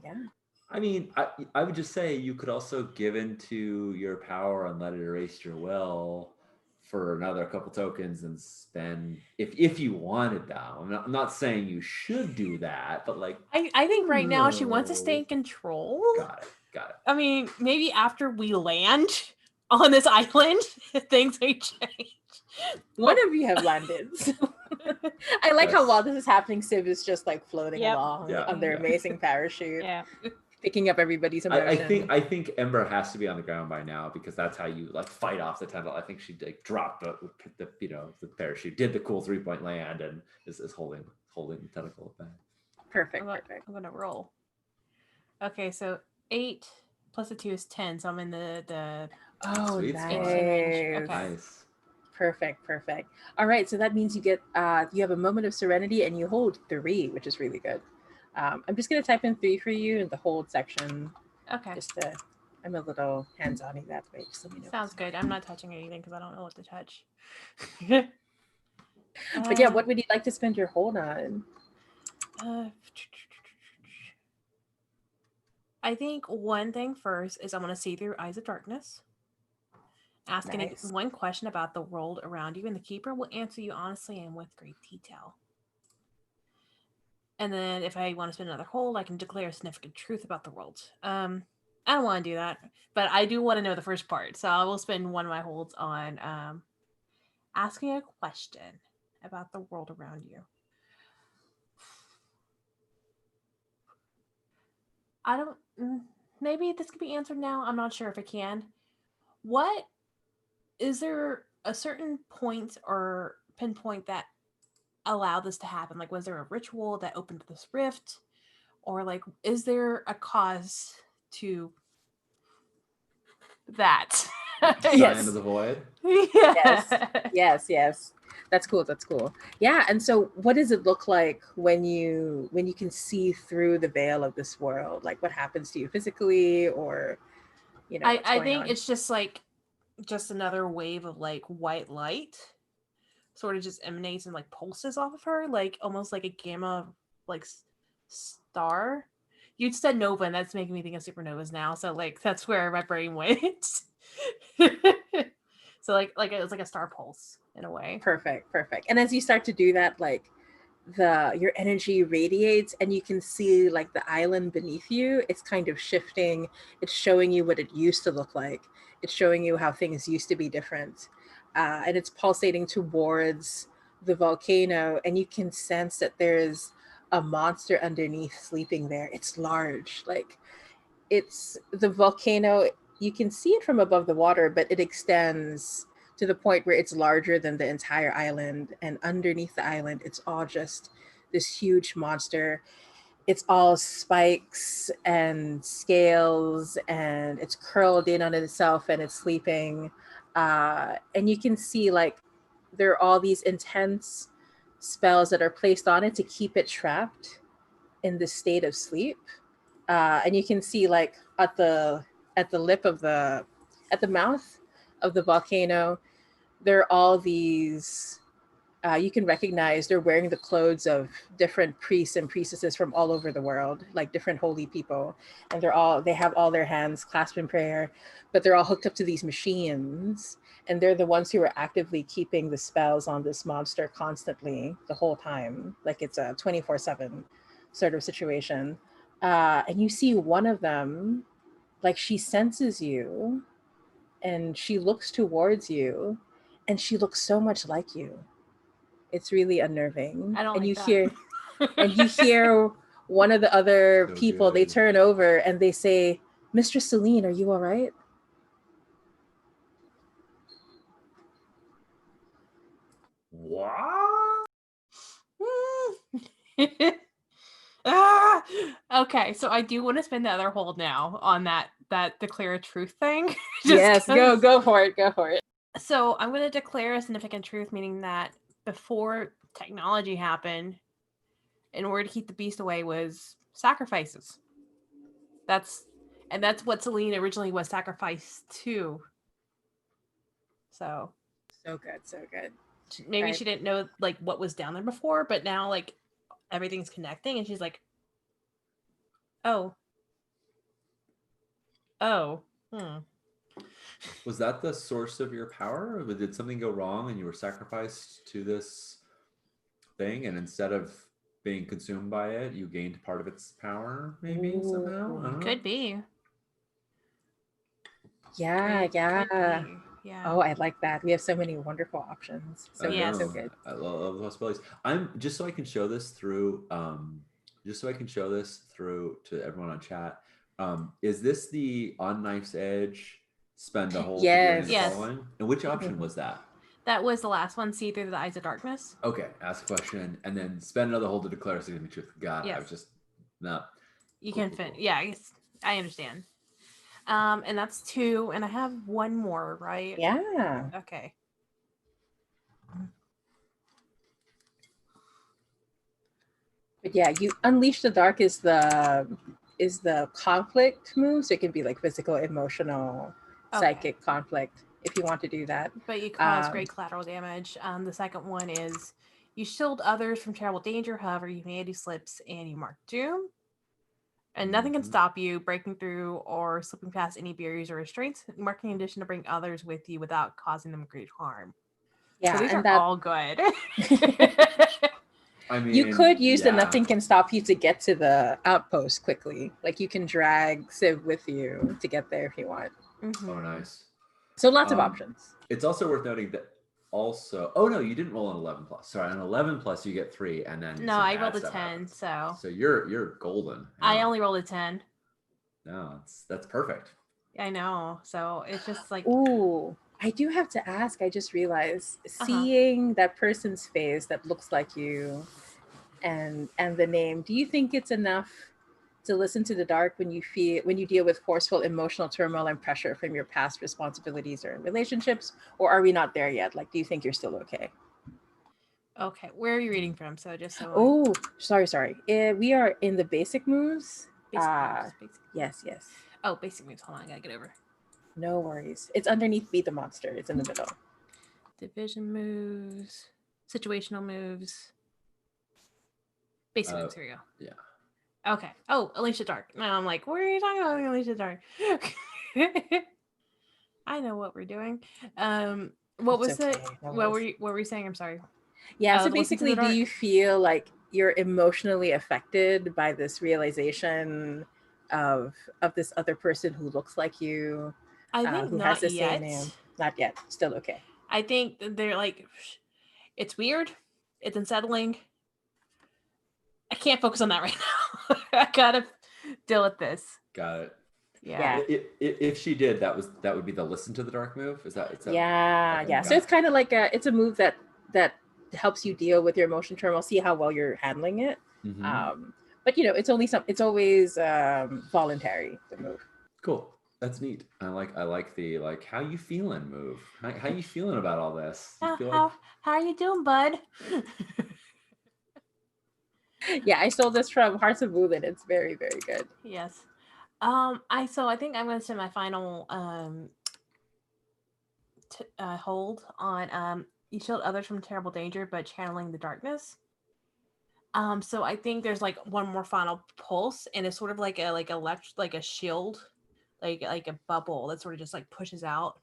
I mean, I would just say you could also give into your power and let it erase your will for another couple tokens and spend if you wanted that. I'm not saying you should do that, but like I think right now she wants to stay in no. control. Got it. I mean, maybe after we land on this island, things may change. One of you have landed. I like how Yes. while this is happening, Civ is just like floating Yep. along Yeah, on their yeah. amazing parachute, Yeah. picking up everybody's emotion. I think Ember has to be on the ground by now because that's how you like fight off the tentacle. I think she like dropped the the parachute, did the cool 3-point land, and is holding the tentacle back. Perfect. I'm gonna roll. Okay, so 8 plus a 2 is 10, so I'm in the Oh, Sweet spot. nice. Okay. Nice. Perfect. All right, so that means you get you have a moment of serenity and you hold 3, which is really good. I'm just gonna type in 3 for you in the hold section. Okay. Just I'm a little hands-on that way. Just let me know. Sounds good. I'm not touching anything because I don't know what to touch. But yeah, what would you like to spend your hold on? I think one thing first is I'm going to see through Eyes of Darkness. Asking Nice. it one question about the world around you, and the keeper will answer you honestly and with great detail. And then if I want to spend another hold, I can declare a significant truth about the world. I don't want to do that, but I do want to know the first part. So I will spend one of my holds on asking a question about the world around you. I don't, maybe this could be answered now. I'm not sure if it can. What is there a certain point or pinpoint that allowed this to happen? Like, was there a ritual that opened this rift? Or like, is there a cause to that? Sign of the void. Yes. That's cool. Yeah, and so what does it look like when you can see through the veil of this world? Like what happens to you physically, or I think it's just like another wave of like white light sort of just emanates and like pulses off of her, like almost like a gamma like star. You said nova, and that's making me think of supernovas now, so like that's where my brain went. So like it's like a star pulse in a way. Perfect. And as you start to do that, like your energy radiates and you can see like the island beneath you. It's kind of shifting. It's showing you what it used to look like. It's showing you how things used to be different. And it's pulsating towards the volcano, and you can sense that there's a monster underneath sleeping there. It's large. Like it's the volcano. You can see it from above the water, but it extends to the point where it's larger than the entire island. And underneath the island, it's all just this huge monster. It's all spikes and scales, and it's curled in on itself, and it's sleeping. And you can see like there are all these intense spells that are placed on it to keep it trapped. in this state of sleep, and you can see like at the lip of the at the mouth of the volcano, there are all these. You can recognize they're wearing the clothes of different priests and priestesses from all over the world, like different holy people, and they have all their hands clasped in prayer, but they're all hooked up to these machines, and they're the ones who are actively keeping the spells on this monster constantly the whole time, like it's a 24/7 sort of situation. And you see one of them, like she senses you, and she looks towards you, and she looks so much like you. It's really unnerving. I don't And like you that. hear and you hear one of the other So people, they good. turn over and they say, "Mr. Celine, are you all right?" What? Ah! Okay, so I do want to spend the other hold now on that declare a truth thing. Yes, 'cause- go for it. Go for it. So I'm going to declare a significant truth, meaning that before technology happened, in order to keep the beast away was sacrifices. That's what Celine originally was sacrificed to. So So good, so good. maybe Right. she didn't know like what was down there before, but now like everything's connecting, and she's like, oh, hmm. Was that the source of your power? Or did something go wrong and you were sacrificed to this thing, and instead of being consumed by it, you gained part of its power, maybe somehow? I don't know. Could be. Yeah, Could yeah. be. Yeah. Oh, I like that. We have so many wonderful options. So I good, Yes. so know. good. I love the possibilities. I'm just so I can show this through. Just so I can show this through to everyone on chat. Is this the on knife's edge? Spend a whole to journey the Yes. following. And which option Mhm. was that? That was the last one. See through the eyes of darkness. Okay, ask a question and then spend another hold to declare a significant truth. God, I Yes. was just no. You Cool, can cool, fit. cool. Yeah, I understand. And that's 2, and I have one more, right? Yeah. Okay. But yeah, you unleash the dark is the conflict move. So it can be like physical, emotional, Okay. psychic conflict if you want to do that. But you cause Um, great collateral damage. The second one is you shield others from terrible danger. However, humanity slips and you mark doom. And nothing can Mhm. stop you breaking through or slipping past any barriers or restraints, marking in addition to bring others with you without causing them great harm. yeah, So these and are that all good. I mean, you could use the yeah. nothing can stop you to get to the outpost quickly. Like you can drag Civ with you to get there if you want. Oh, Mhm. nice. So lots of Um, options. It's also worth noting that also. Oh no, you didn't roll an 11 plus. Sorry, an 11 plus you get 3, and then No, some I bad rolled a stuff 10, happens. so So you're golden. I Yeah. only rolled a 10. No, that's perfect. I know. So it's just like Ooh, I do have to ask. I just realized Uh-huh. seeing that person's face that looks like you, and the name. Do you think it's enough to listen to the dark when you deal with forceful emotional turmoil and pressure from your past responsibilities or relationships, or are we not there yet? Like, do you think you're still okay? okay, where are you reading from? So just so Oh, sorry. We are in the basic moves. basic moves, basic moves. Yes. Oh, basic moves. Hold on, I gotta get over. No worries. It's underneath Beat the Monster. It's in the middle. Division moves, situational moves, basic moves. Here we go. Yeah. Okay. Oh, Alicia Dark. Now I'm like, what are you talking about, Alicia Dark? I know what we're doing. What It's was okay, it? no What worries. were you saying? I'm sorry. Yeah, Oh, so to listen to the basically, do you dark? feel like you're emotionally affected by this realization of this other person who looks like you, I think who has not the same yet. name? Not yet. Still okay. I think that they're like, it's weird. It's unsettling. I can't focus on that right now. I gotta deal with this. Got it. Yeah. If she did, that would be the listen to the dark move. Is that? Yeah, okay, yeah. got So it's it. kind of like it's a move that helps you deal with your emotion turmoil. See how well you're handling it. Mhm. But it's always voluntary, the move. Cool. That's neat. I like the how you feeling move. How you feeling about all this? You feel like How are you doing, bud? Yeah, I stole this from Hearts of Woolen. It's very, very good. Yes. I think I'm going to send my final hold on you shield others from terrible danger, but channeling the darkness. So I think there's like one more final pulse, and it's sort of like like a shield, like a bubble that sort of just like pushes out.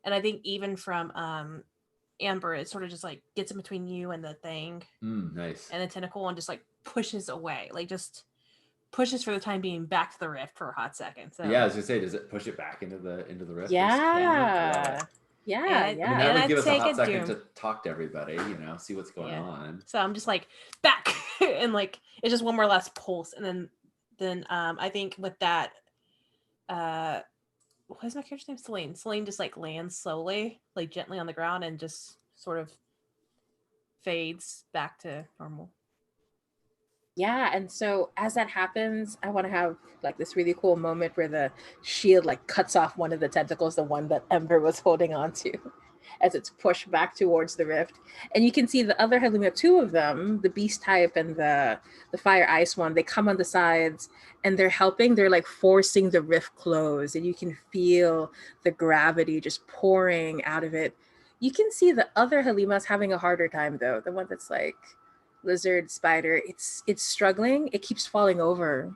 And I think even from Amber, it sort of just like gets in between you and the thing Nice. and the tentacle, and just like pushes away, like just pushes for the time being back to the rift for a hot second. So Yeah, I was gonna say, does it push it back into the rift? Or Yeah. Yeah, And I mean, yeah. that and would I give us a take hot a second doom. to talk to everybody, see what's going on. So I'm just like back, and like it's just one more last pulse, and then I think with that, what is my character's name? Celine. Celine just like lands slowly, like gently on the ground, and just sort of fades back to normal. Yeah, and so as that happens, I want to have like this really cool moment where the shield like cuts off one of the tentacles, the one that Ember was holding on to, as it's pushed back towards the rift. And you can see the other Halima, two of them, the beast type and the fire ice one, they come on the sides and they're helping, they're like forcing the rift closed, and you can feel the gravity just pouring out of it. You can see the other Halima's having a harder time though, the one that's like lizard spider, it's struggling, it keeps falling over,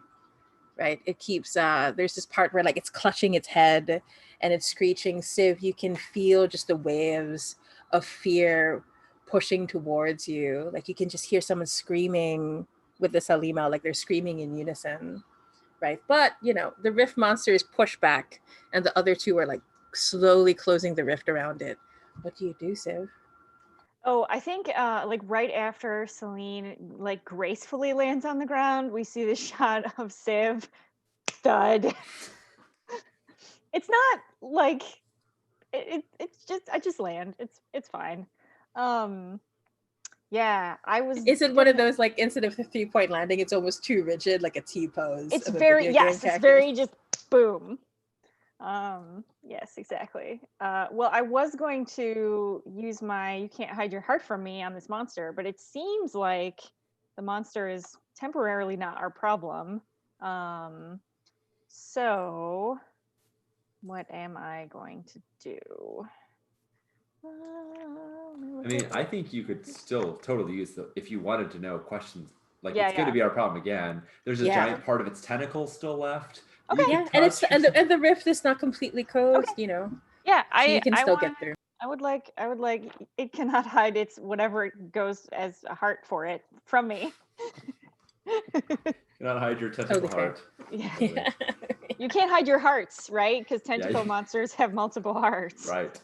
right? It keeps there's this part where like it's clutching its head and it's screeching. Civ, you can feel just the waves of fear pushing towards you, like you can just hear someone screaming with this Halima, like they're screaming in unison, right? But you know, the rift monster is pushed back and the other two are like slowly closing the rift around it. What do you do, Civ? Oh, I think like right after Celine like gracefully lands on the ground, we see the shot of Civ thud. It's not like it's just I just land. It's fine. Um yeah, I was Is it one of those like instead of a 3 point landing, it's almost too rigid, like a T pose it's of a very video game yes, it's character? very just boom. Yes, exactly. Well, I was going to use my you can't hide your heart from me on this monster, but it seems like the monster is temporarily not our problem. Um, so what am I going to do? I mean, I think you could still totally use if you wanted to know questions. Like, Yeah, it's going to yeah. be our problem again. There's a Yeah. giant part of its tentacle still left. that you Okay. could Yeah, and it's touch. and the rift is not completely closed, Okay. you know, Yeah, so you can still get through. I would like it cannot hide its whatever it goes as a heart for it from me. Cannot hide your tentacle Totally fair. heart. Yeah. Totally. You can't hide your hearts, right? Because Yeah, tentacle monsters have multiple hearts. Right.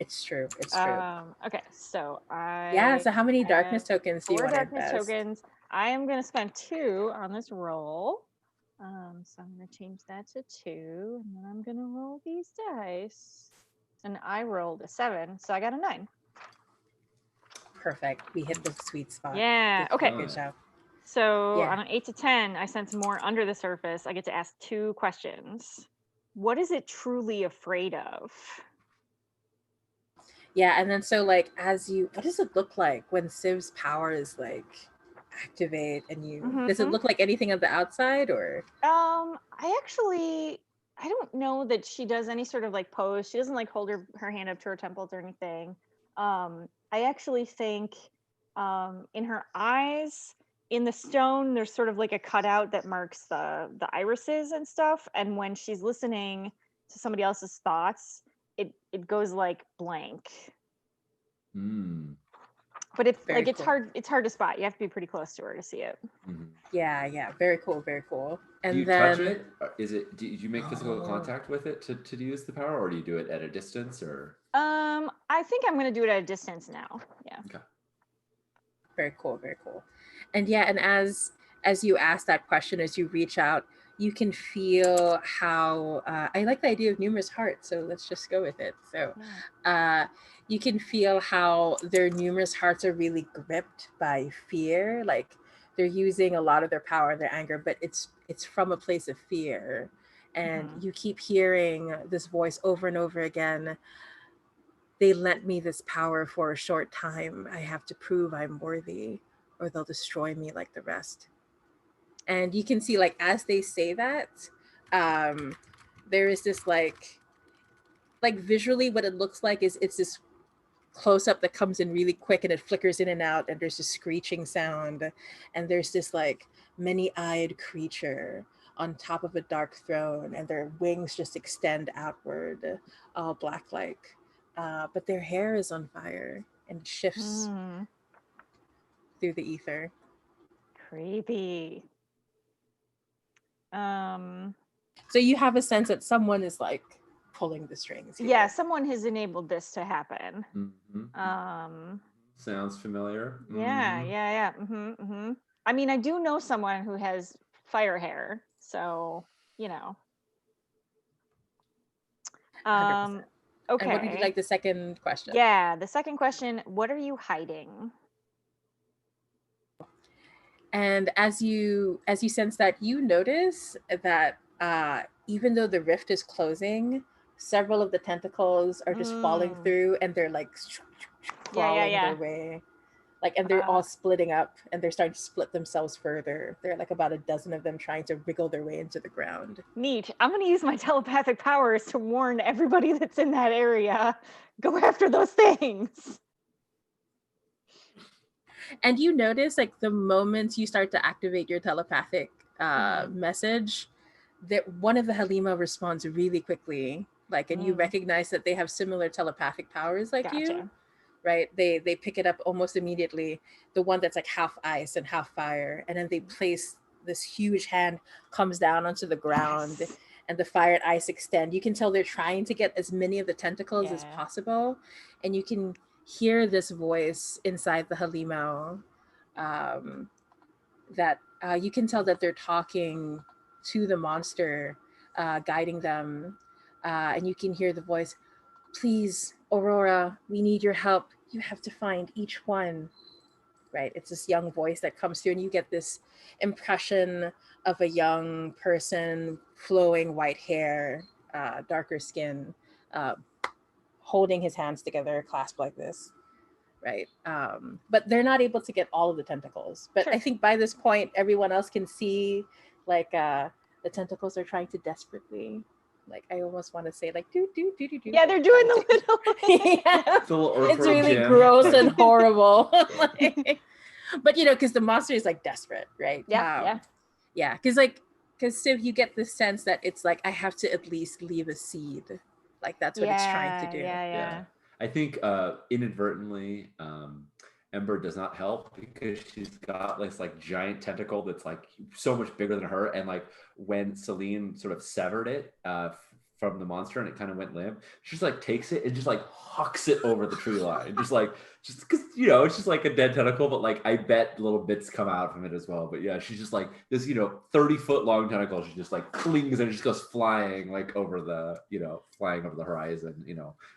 It's true. It's true. Okay, so Yeah. So how many have darkness tokens do you 4 want to darkness invest? tokens. I am going to spend 2 on this roll. So I'm going to change that to 2, and then I'm going to roll these dice. And I rolled a 7, so I got a 9. Perfect. We hit the sweet spot. Yeah. Good, Okay. Good job. So Yeah. on an 8 to 10, I sense more under the surface. I get to ask 2 questions. What is it truly afraid of? Yeah, and then so like what does it look like when Civ's power is like activate and does it Mhm. look like anything on the outside or? I don't know that she does any sort of like pose. She doesn't like hold her hand up to her temples or anything. I actually think in her eyes, in the stone, there's sort of like a cutout that marks the irises and stuff. And when she's listening to somebody else's thoughts, it goes like blank. Mm. But it's Very like it's cool. hard to spot. You have to be pretty close to her to see it. Mhm. Yeah. Very cool. Very cool. And Do you then touch it? Is it? Do you make physical contact with it to use the power, or do you do it at a distance? Or I think I'm gonna do it at a distance now. Yeah. okay. very cool. Very cool. And yeah, and as you ask that question, as you reach out, you can feel how I like the idea of numerous hearts, so let's just go with it. So you can feel how their numerous hearts are really gripped by fear, like they're using a lot of their power and their anger, but it's from a place of fear. And Mhm. you keep hearing this voice over and over again. They lent me this power for a short time. I have to prove I'm worthy. or they'll destroy me like the rest. And you can see, like, as they say that, um, there is this like visually what it looks like is it's this close up that comes in really quick and it flickers in and out, and there's this screeching sound, and there's this like many-eyed creature on top of a dark throne, and their wings just extend outward, all black like, but their hair is on fire and it shifts Hmm, through the ether. creepy. Um, So you have a sense that someone is like pulling the strings here. yeah, someone has enabled this to happen. Mhm. Sounds familiar. Yeah, Mhm. yeah, yeah. I mean, I do know someone who has fire hair, so you know. 100%. And what did you Okay. like the second question? Yeah, the second question, what are you hiding? And as you sense that, you notice that even though the rift is closing, several of the tentacles are just falling Mm. through, and they're like crawling yeah. their way, like, and they're all splitting up, and they're starting to split themselves further. There are like about a dozen of them trying to wriggle their way into the ground. Neat. I'm going to use my telepathic powers to warn everybody that's in that area. Go after those things. And you notice, like, the moment you start to activate your telepathic Mhm. message, that one of the Halima responds really quickly, like, and you Mm. recognize that they have similar telepathic powers like you, Gotcha. right? They pick it up almost immediately. The one that's like half ice and half fire, and then they place this huge hand comes down onto the ground, Yes. and the fire and ice extend. You can tell they're trying to get as many of the tentacles as Yeah. possible, and you can hear this voice inside the Halima, that you can tell that they're talking to the monster, guiding them, and you can hear the voice, please, Aurora, we need your help. You have to find each one. Right? It's this young voice that comes through, and you get this impression of a young person, flowing white hair, darker skin, uh, holding his hands together, clasped like this. Right? But they're not able to get all of the tentacles. But Sure. I think by this point, everyone else can see, like, the tentacles are trying to desperately, like, I almost want to say, like, do do do do do. Yeah, they're doing the little. Yeah. It's a little It's earthworm really jam. gross Like, and horrible. Like, but you know, because the monster is like desperate, right? Yeah. Yeah, because Civ, you get the sense that it's like, I have to at least leave a seed, like that's what it's trying to do. Yeah. I think inadvertently, Ember does not help because she's got this like giant tentacle that's like so much bigger than her, and like when Celine sort of severed it from the monster and it kind of went limp, she just like takes it and just like hucks it over the tree line, just because it's just like a dead tentacle, but like I bet little bits come out from it as well. But yeah, she's just like this 30-foot long tentacle. She just like clings and it just goes flying like over the flying over the horizon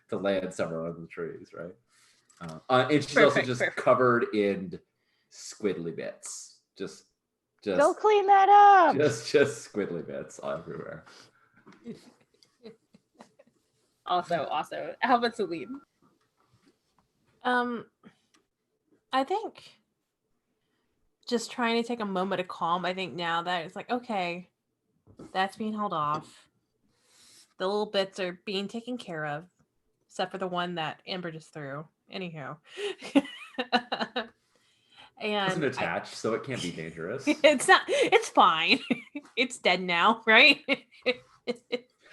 to land somewhere on the trees, right? And she's also just covered in squiddly bits. Just Go clean that up. Just squiddly bits everywhere. Also, how about Celine? I think just trying to take a moment of calm. I think now that it's like, okay, that's being held off. The little bits are being taken care of, except for the one that Amber just threw. Anywho. And doesn't attach, so it can't be dangerous. It's fine. It's dead now, right?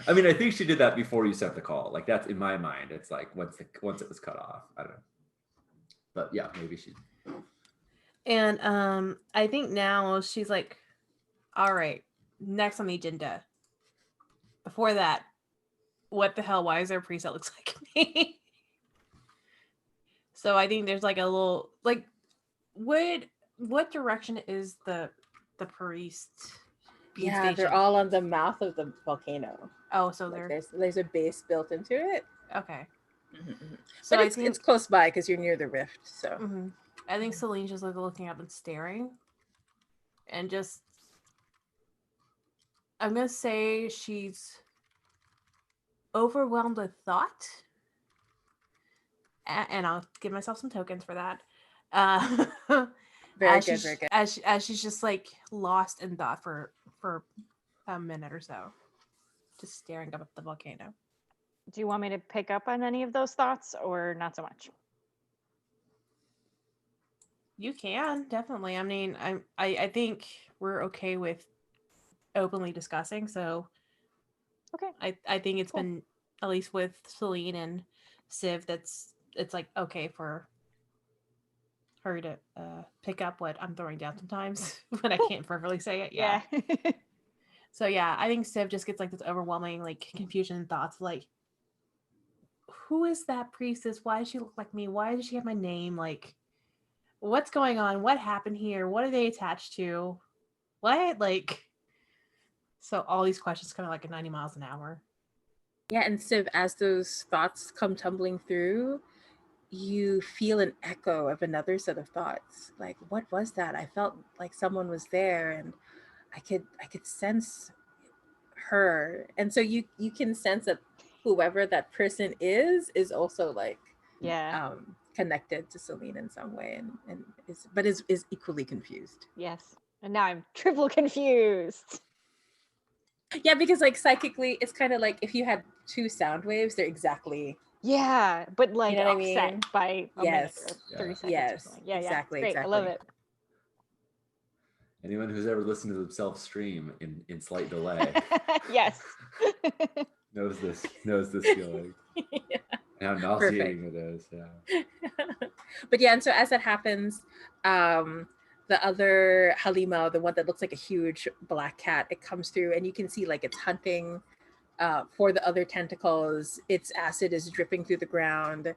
I mean, I think she did that before you sent the call. Like, that's in my mind. It's like once it was cut off. I don't know. But yeah, maybe she. And I think now she's like, all right, next on the agenda. Before that, what the hell? Why is there a priest that looks like me? So I think there's like a little like, what direction is the priest? Yeah, stationed? they're all on the mouth of the volcano. Oh, so like they're there's a base built into it. okay. So but it's close by because you're near the rift. So I think Celine's just like looking up and staring, and just I'm gonna say she's overwhelmed with thought, and I'll give myself some tokens for that. Very as good, she's, very good. as she's just like lost in thought for a minute or so, just staring up at the volcano. Do you want me to pick up on any of those thoughts or not so much? You can definitely. I mean, I think we're okay with openly discussing. So Okay. I think it's Cool. been, at least with Celine and Civ, it's like okay for her to pick up what I'm throwing down sometimes when I can't perfectly say it. Yeah. Yeah. So yeah, I think Civ just gets like this overwhelming like confusion and thoughts like, who is that priestess? Why does she look like me? Why does she have my name? Like, what's going on? What happened here? What are they attached to? What? Like, so all these questions kind of like at 90 miles an hour. Yeah, and Civ, as those thoughts come tumbling through, you feel an echo of another set of thoughts. Like, what was that? I felt like someone was there, and I could sense her. And so you can sense that whoever that person is also like Yeah. connected to Celine in some way, and is equally confused. Yes. And now I'm triple confused. Yeah, because like psychically, it's kind of like if you had two sound waves, they're exactly Yeah, but like know what I offset mean? by a minute or Yes. 30 seconds or Yes, something. Yeah, exactly, yeah. Great. I love exactly. it. Anyone who's ever listened to themselves stream in slight delay Yes. knows this feeling Yeah. and how nauseating it is. Yeah. But yeah, and so as that happens, the other Halima, the one that looks like a huge black cat, it comes through, and you can see like it's hunting for the other tentacles. Its acid is dripping through the ground.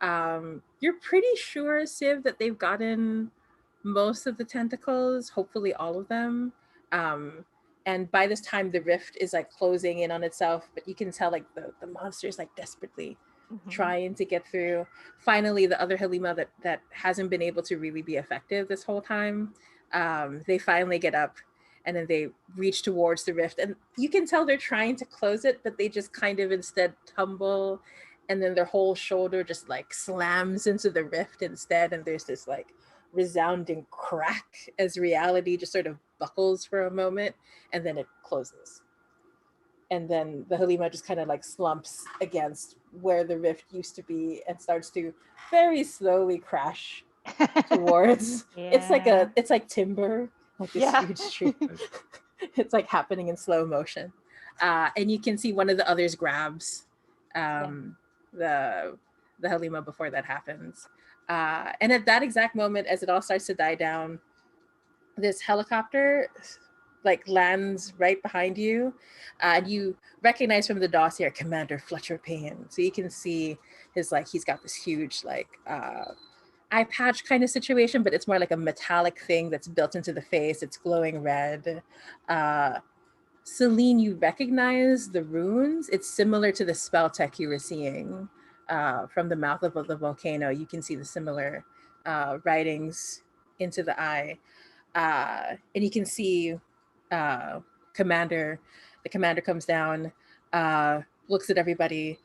You're pretty sure, Civ, that they've gotten most of the tentacles, hopefully all of them. And by this time, the rift is like closing in on itself, but you can tell like the monster is like desperately Mhm. trying to get through. Finally, the other Halima that hasn't been able to really be effective this whole time, they finally get up, and then they reach towards the rift, and you can tell they're trying to close it, but they just kind of instead tumble, and then their whole shoulder just like slams into the rift instead, and there's this like resounding crack as reality just sort of buckles for a moment, and then it closes. And then the Halima just kind of like slumps against where the rift used to be and starts to very slowly crash towards. Yeah. It's like timber, like this Yeah. huge tree. It's like happening in slow motion, and you can see one of the others grabs the Halima before that happens. And at that exact moment, as it all starts to die down, this helicopter like lands right behind you, and you recognize from the dossier Commander Fletcher Payne. So you can see his like he's got this huge like eye patch kind of situation, but it's more like a metallic thing that's built into the face. It's glowing red. Celine, you recognize the runes. It's similar to the spell tech you were seeing from the mouth of the volcano. You can see the similar writings into the eye. And you can see Commander. The commander comes down, looks at everybody,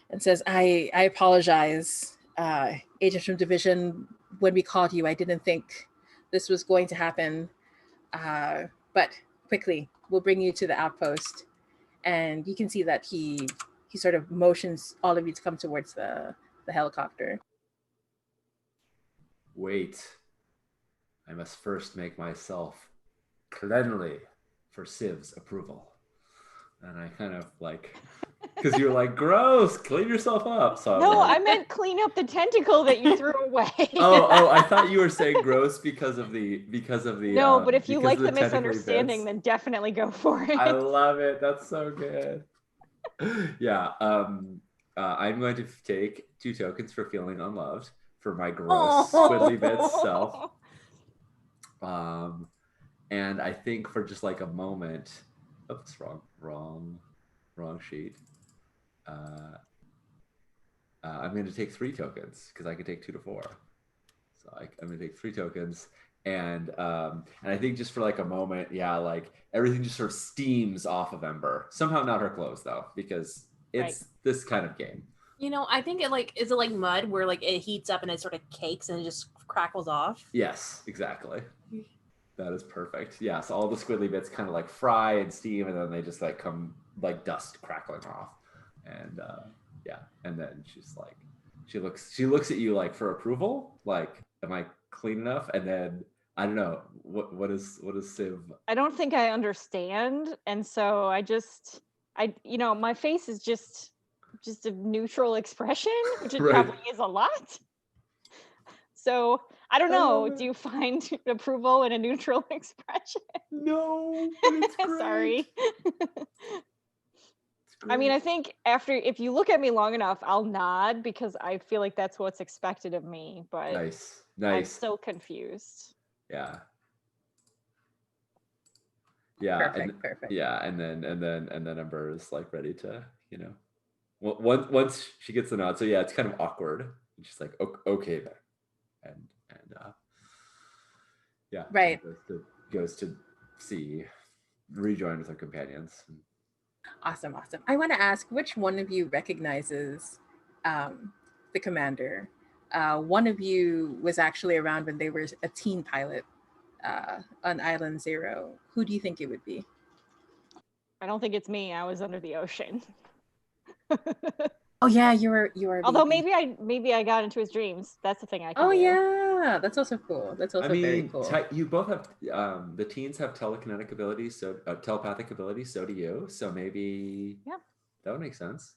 and says, I apologize, agents from division. When we called you, I didn't think this was going to happen. But quickly, we'll bring you to the outpost. And you can see that he sort of motions all of you to come towards the helicopter. Wait, I must first make myself cleanly for Civ's approval. And I kind of like, because you're like, gross, clean yourself up. So No, like, I meant clean up the tentacle that you threw away. oh, I thought you were saying gross because of the No, but if you like the tentacly misunderstanding, bits. then definitely go for it. I love it. That's so good. Yeah. I'm going to take 2 tokens for feeling unloved for my gross squiddly bits self. And I think for just like a moment, oops, wrong sheet. I'm going to take 3 tokens because I can take 2 to 4. So I'm going to take 3 tokens. And I think just for like a moment, yeah, like everything just sort of steams off of Ember. Somehow not her clothes though, because it's this kind of game. You know, I think it like, is it like mud where like it heats up and it sort of cakes and it just crackles off. Yes, exactly. That is perfect. Yes, all the squiggly bits kind of like fry and steam, and then they just like come like dust crackling off. And yeah, and then she's like, she looks at you like for approval, like, am I clean enough? And then I don't know what is Civ. I don't think I understand, and so my face is just a neutral expression, which it Right. probably is a lot. So I don't know. love Do you find approval in a neutral expression? No, but it's great. Sorry. It's I mean, great. I think if you look at me long enough, I'll nod because I feel like that's what's expected of me. But Nice, I'm nice. so confused. Yeah. Yeah. Perfect. Yeah, and then Ember is like ready to, once she gets the nod. So yeah, it's kind of awkward. And she's like, okay then, and yeah, Right. Goes to rejoin with her companions. Awesome. I want to ask, which one of you recognizes the commander? One of you was actually around when they were a teen pilot on Island Zero. Who do you think it would be? I don't think it's me. I was under the ocean. Oh yeah, you were. Although baby. maybe I got into his dreams. That's the thing I can Oh do. yeah, that's also cool. That's also I mean, very cool. you both have the teens have telekinetic abilities, so telepathic abilities. So do you. So maybe that would make sense.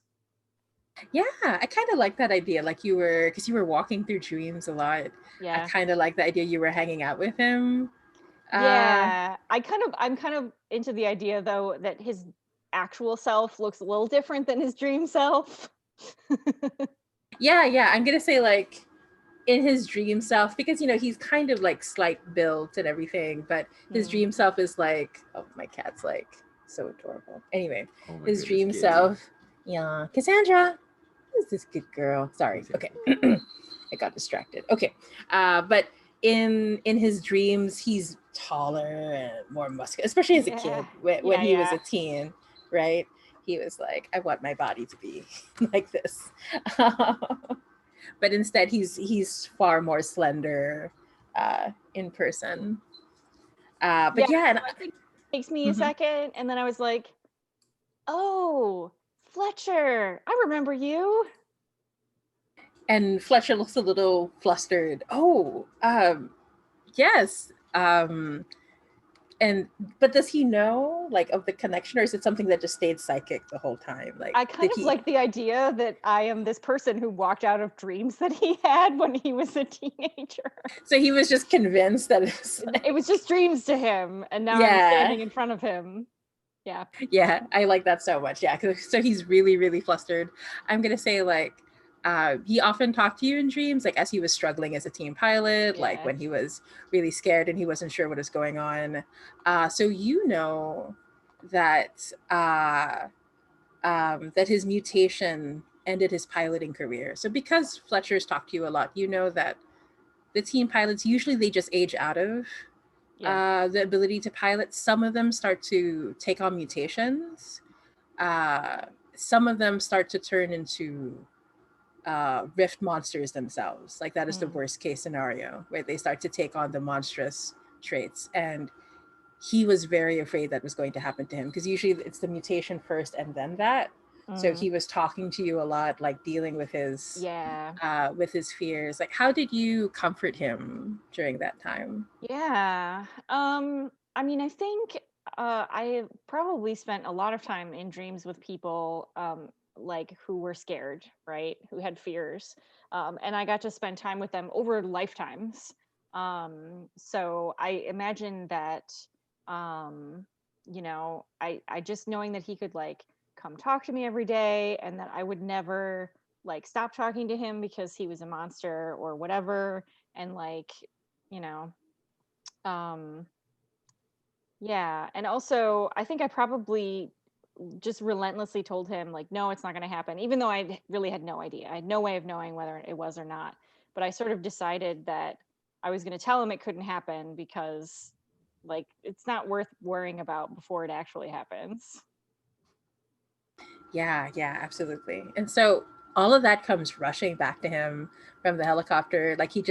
Yeah, I kind of like that idea. Like you were walking through dreams a lot. Yeah. I kind of like the idea you were hanging out with him. Yeah, I'm kind of into the idea though that his actual self looks a little different than his dream self. Yeah, I'm gonna say like in his dream self, because he's kind of like slight built and everything, but his dream self is like, oh, my cat's like so adorable. Anyway, his dream self, yeah, Cassandra is this good girl. Sorry, okay, I got distracted. Okay, but in his dreams, he's taller and more muscular, especially as a kid when he was a teen, right? He was like, I want my body to be like this. But instead he's far more slender in person. But and I think it takes me a second, and then I was like, oh, Fletcher, I remember you. And Fletcher looks a little flustered. Oh, yes. But does he know like of the connection, or is it something that just stayed psychic the whole time? Like, I kind of like the idea that I am this person who walked out of dreams that he had when he was a teenager. So he was just convinced that it was just dreams to him, and now I'm standing in front of him. Yeah, I like that so much. Yeah, so he's really, really flustered. I'm gonna say like he often talked to you in dreams, like as he was struggling as a teen pilot, like when he was really scared and he wasn't sure what was going on. So that that his mutation ended his piloting career. So because Fletcher's talked to you a lot, that the teen pilots, usually they just age out of the ability to pilot. Some of them start to take on mutations. Some of them start to turn into rift monsters themselves. Like that is the worst case scenario, where they start to take on the monstrous traits. And he was very afraid that was going to happen to him, because usually it's the mutation first and then that. So he was talking to you a lot, like dealing with his fears. Like, how did you comfort him during that time? Yeah. I mean, I think I probably spent a lot of time in dreams with people like who were scared, right? Who had fears. And I got to spend time with them over lifetimes. So I imagine that, I just knowing that he could like come talk to me every day, and that I would never like stop talking to him because he was a monster or whatever. And like, yeah. And also I think I probably just relentlessly told him like, no, it's not going to happen, even though I really had no idea. I had no way of knowing whether it was or not, but I sort of decided that I was going to tell him it couldn't happen, because like it's not worth worrying about before it actually happens. Yeah, absolutely. And so all of that comes rushing back to him from the helicopter. Like he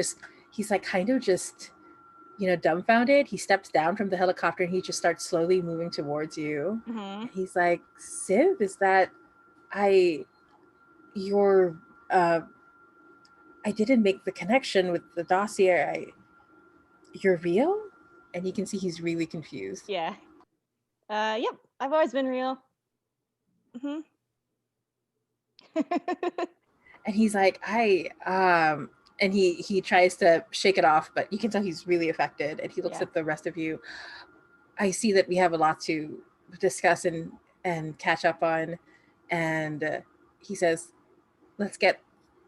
he's like kind of just, dumbfounded. He steps down from the helicopter and he just starts slowly moving towards you. Hmm. And he's like, Civ, is that I your I didn't make the connection with the dossier. You're real? And you can see he's really confused. Yeah. Yep. I've always been real. Hmm. And he's like, and he tries to shake it off, but you can tell he's really affected. And he looks Yeah. at the rest of you. I see that we have a lot to discuss and catch up on. And he says, let's get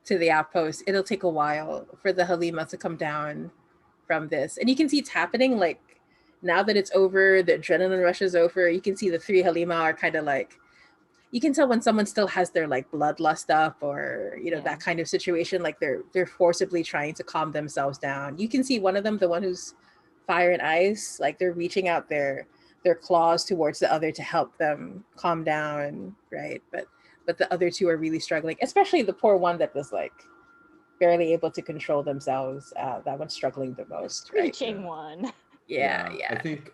to the outpost. It'll take a while for the Halima to come down from this. And you can see it's happening, like, now that it's over, the adrenaline rush is over. You can see the three Halima are kind of like, you can tell when someone still has their like bloodlust up, or Yeah. that kind of situation, like they're forcibly trying to calm themselves down. You can see one of them, the one who's fire and ice, like they're reaching out their claws towards the other to help them calm down, right? But the other two are really struggling, especially the poor one that was like barely able to control themselves. That one's struggling the most, right? Preaching one. Yeah.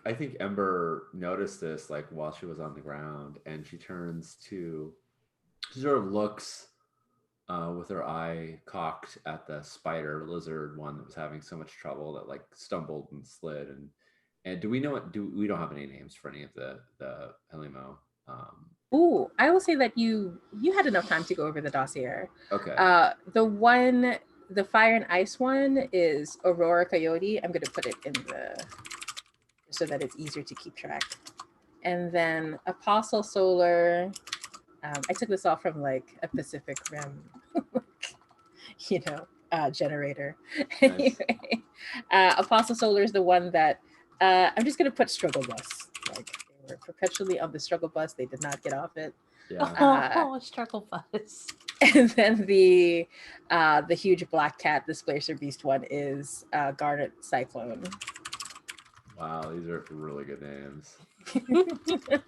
I think Ember noticed this like while she was on the ground, and she sort of looks with her eye cocked at the spider lizard one that was having so much trouble that like stumbled and slid. And do we know what? We don't have any names for any of the Helimo. Ooh, I will say that you had enough time to go over the dossier. Okay. The fire and ice one is Aurora Coyote. I'm going to put it in so that it's easier to keep track. And then Apostle Solar. I took this off from like a Pacific Rim, generator. Nice. Anyway, Apostle Solar is the one that I'm just going to put Struggle Bus. Like, they were perpetually on the Struggle Bus. They did not get off it. Yeah. Struggle bus. And then the huge black cat displacer beast one is Garnet Cyclone. Wow, these are really good names. In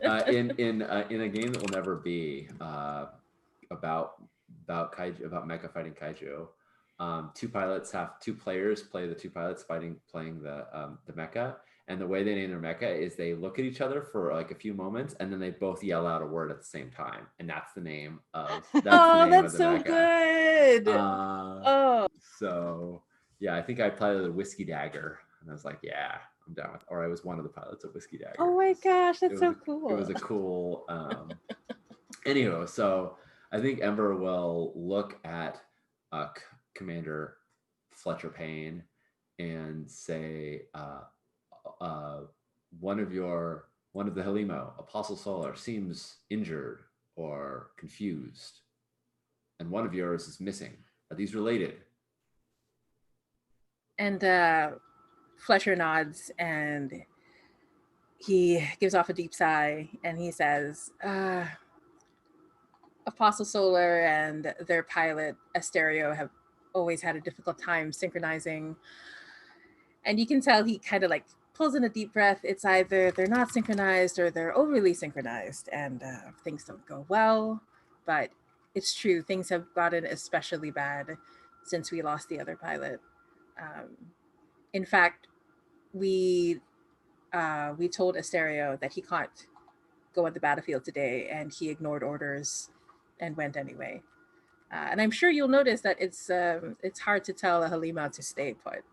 a game that will never be about kaiju, about mecha fighting kaiju, two players play the two pilots playing the mecha, and the way they name their mecha is they look at each other for like a few moments and then they both yell out a word at the same time, and that's the name of the that's so mecha. Good. So yeah, I think I played the Whiskey Dagger, and I was like, yeah, I'm down with. Or I was one of the pilots of Whiskey Dagger. Oh my gosh, that's so cool. It was a cool. Anyway, so I think Ember will look at Commander Fletcher Payne and say, one of the Helimo, Apostle Solar, seems injured or confused, and one of yours is missing. Are these related? And Fletcher nods and he gives off a deep sigh and he says, Apostle Solar and their pilot Asterio have always had a difficult time synchronizing. And you can tell he kind of like pulls in a deep breath. It's either they're not synchronized or they're overly synchronized, and things don't go well. But it's true, things have gotten especially bad since we lost the other pilot. In fact, we told Asterio that he can't go on the battlefield today, and he ignored orders and went anyway. And I'm sure you'll notice that it's hard to tell a Halima to stay put.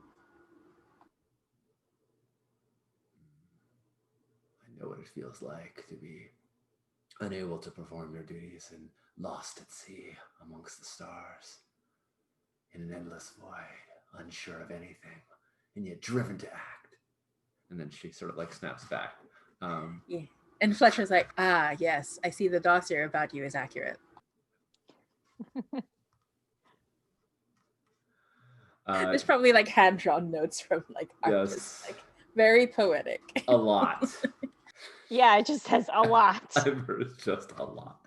I know what it feels like to be unable to perform your duties and lost at sea amongst the stars in an endless void, unsure of anything, and yet driven to act. And then she sort of like snaps back. Yeah. And Fletcher's like, yes, I see the dossier about you is accurate. There's probably like hand-drawn notes from like artists, yes, like very poetic. A lot. Yeah, it just says a lot. I've heard it's just a lot.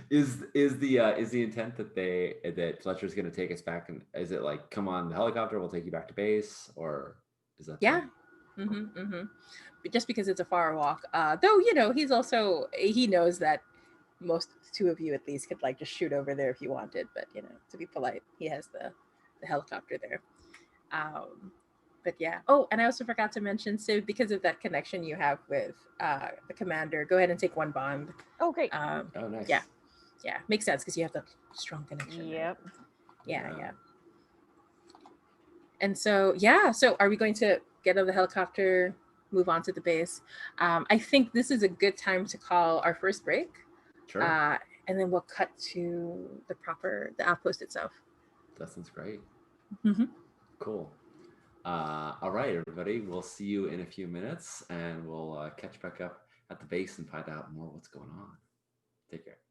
Is the intent that Fletcher's going to take us back, and is it like, come on the helicopter, we'll take you back to base, or is that? Yeah. But just because it's a far walk, though, he knows that most two of you at least could like just shoot over there if you wanted, but to be polite, he has the helicopter there. But yeah. Oh, and I also forgot to mention, so because of that connection you have with the commander, go ahead and take 1 bond. Oh, great. Oh, nice. Yeah. Yeah, makes sense because you have that strong connection. Right? Yep. Yeah, Yeah. yeah. And so, yeah, so are we going to get out of the helicopter, move on to the base? I think this is a good time to call our first break. Sure. And then we'll cut to the outpost itself. That sounds great. Mm-hmm. Cool. All right, everybody. We'll see you in a few minutes, and we'll catch back up at the base and find out more what's going on. Take care.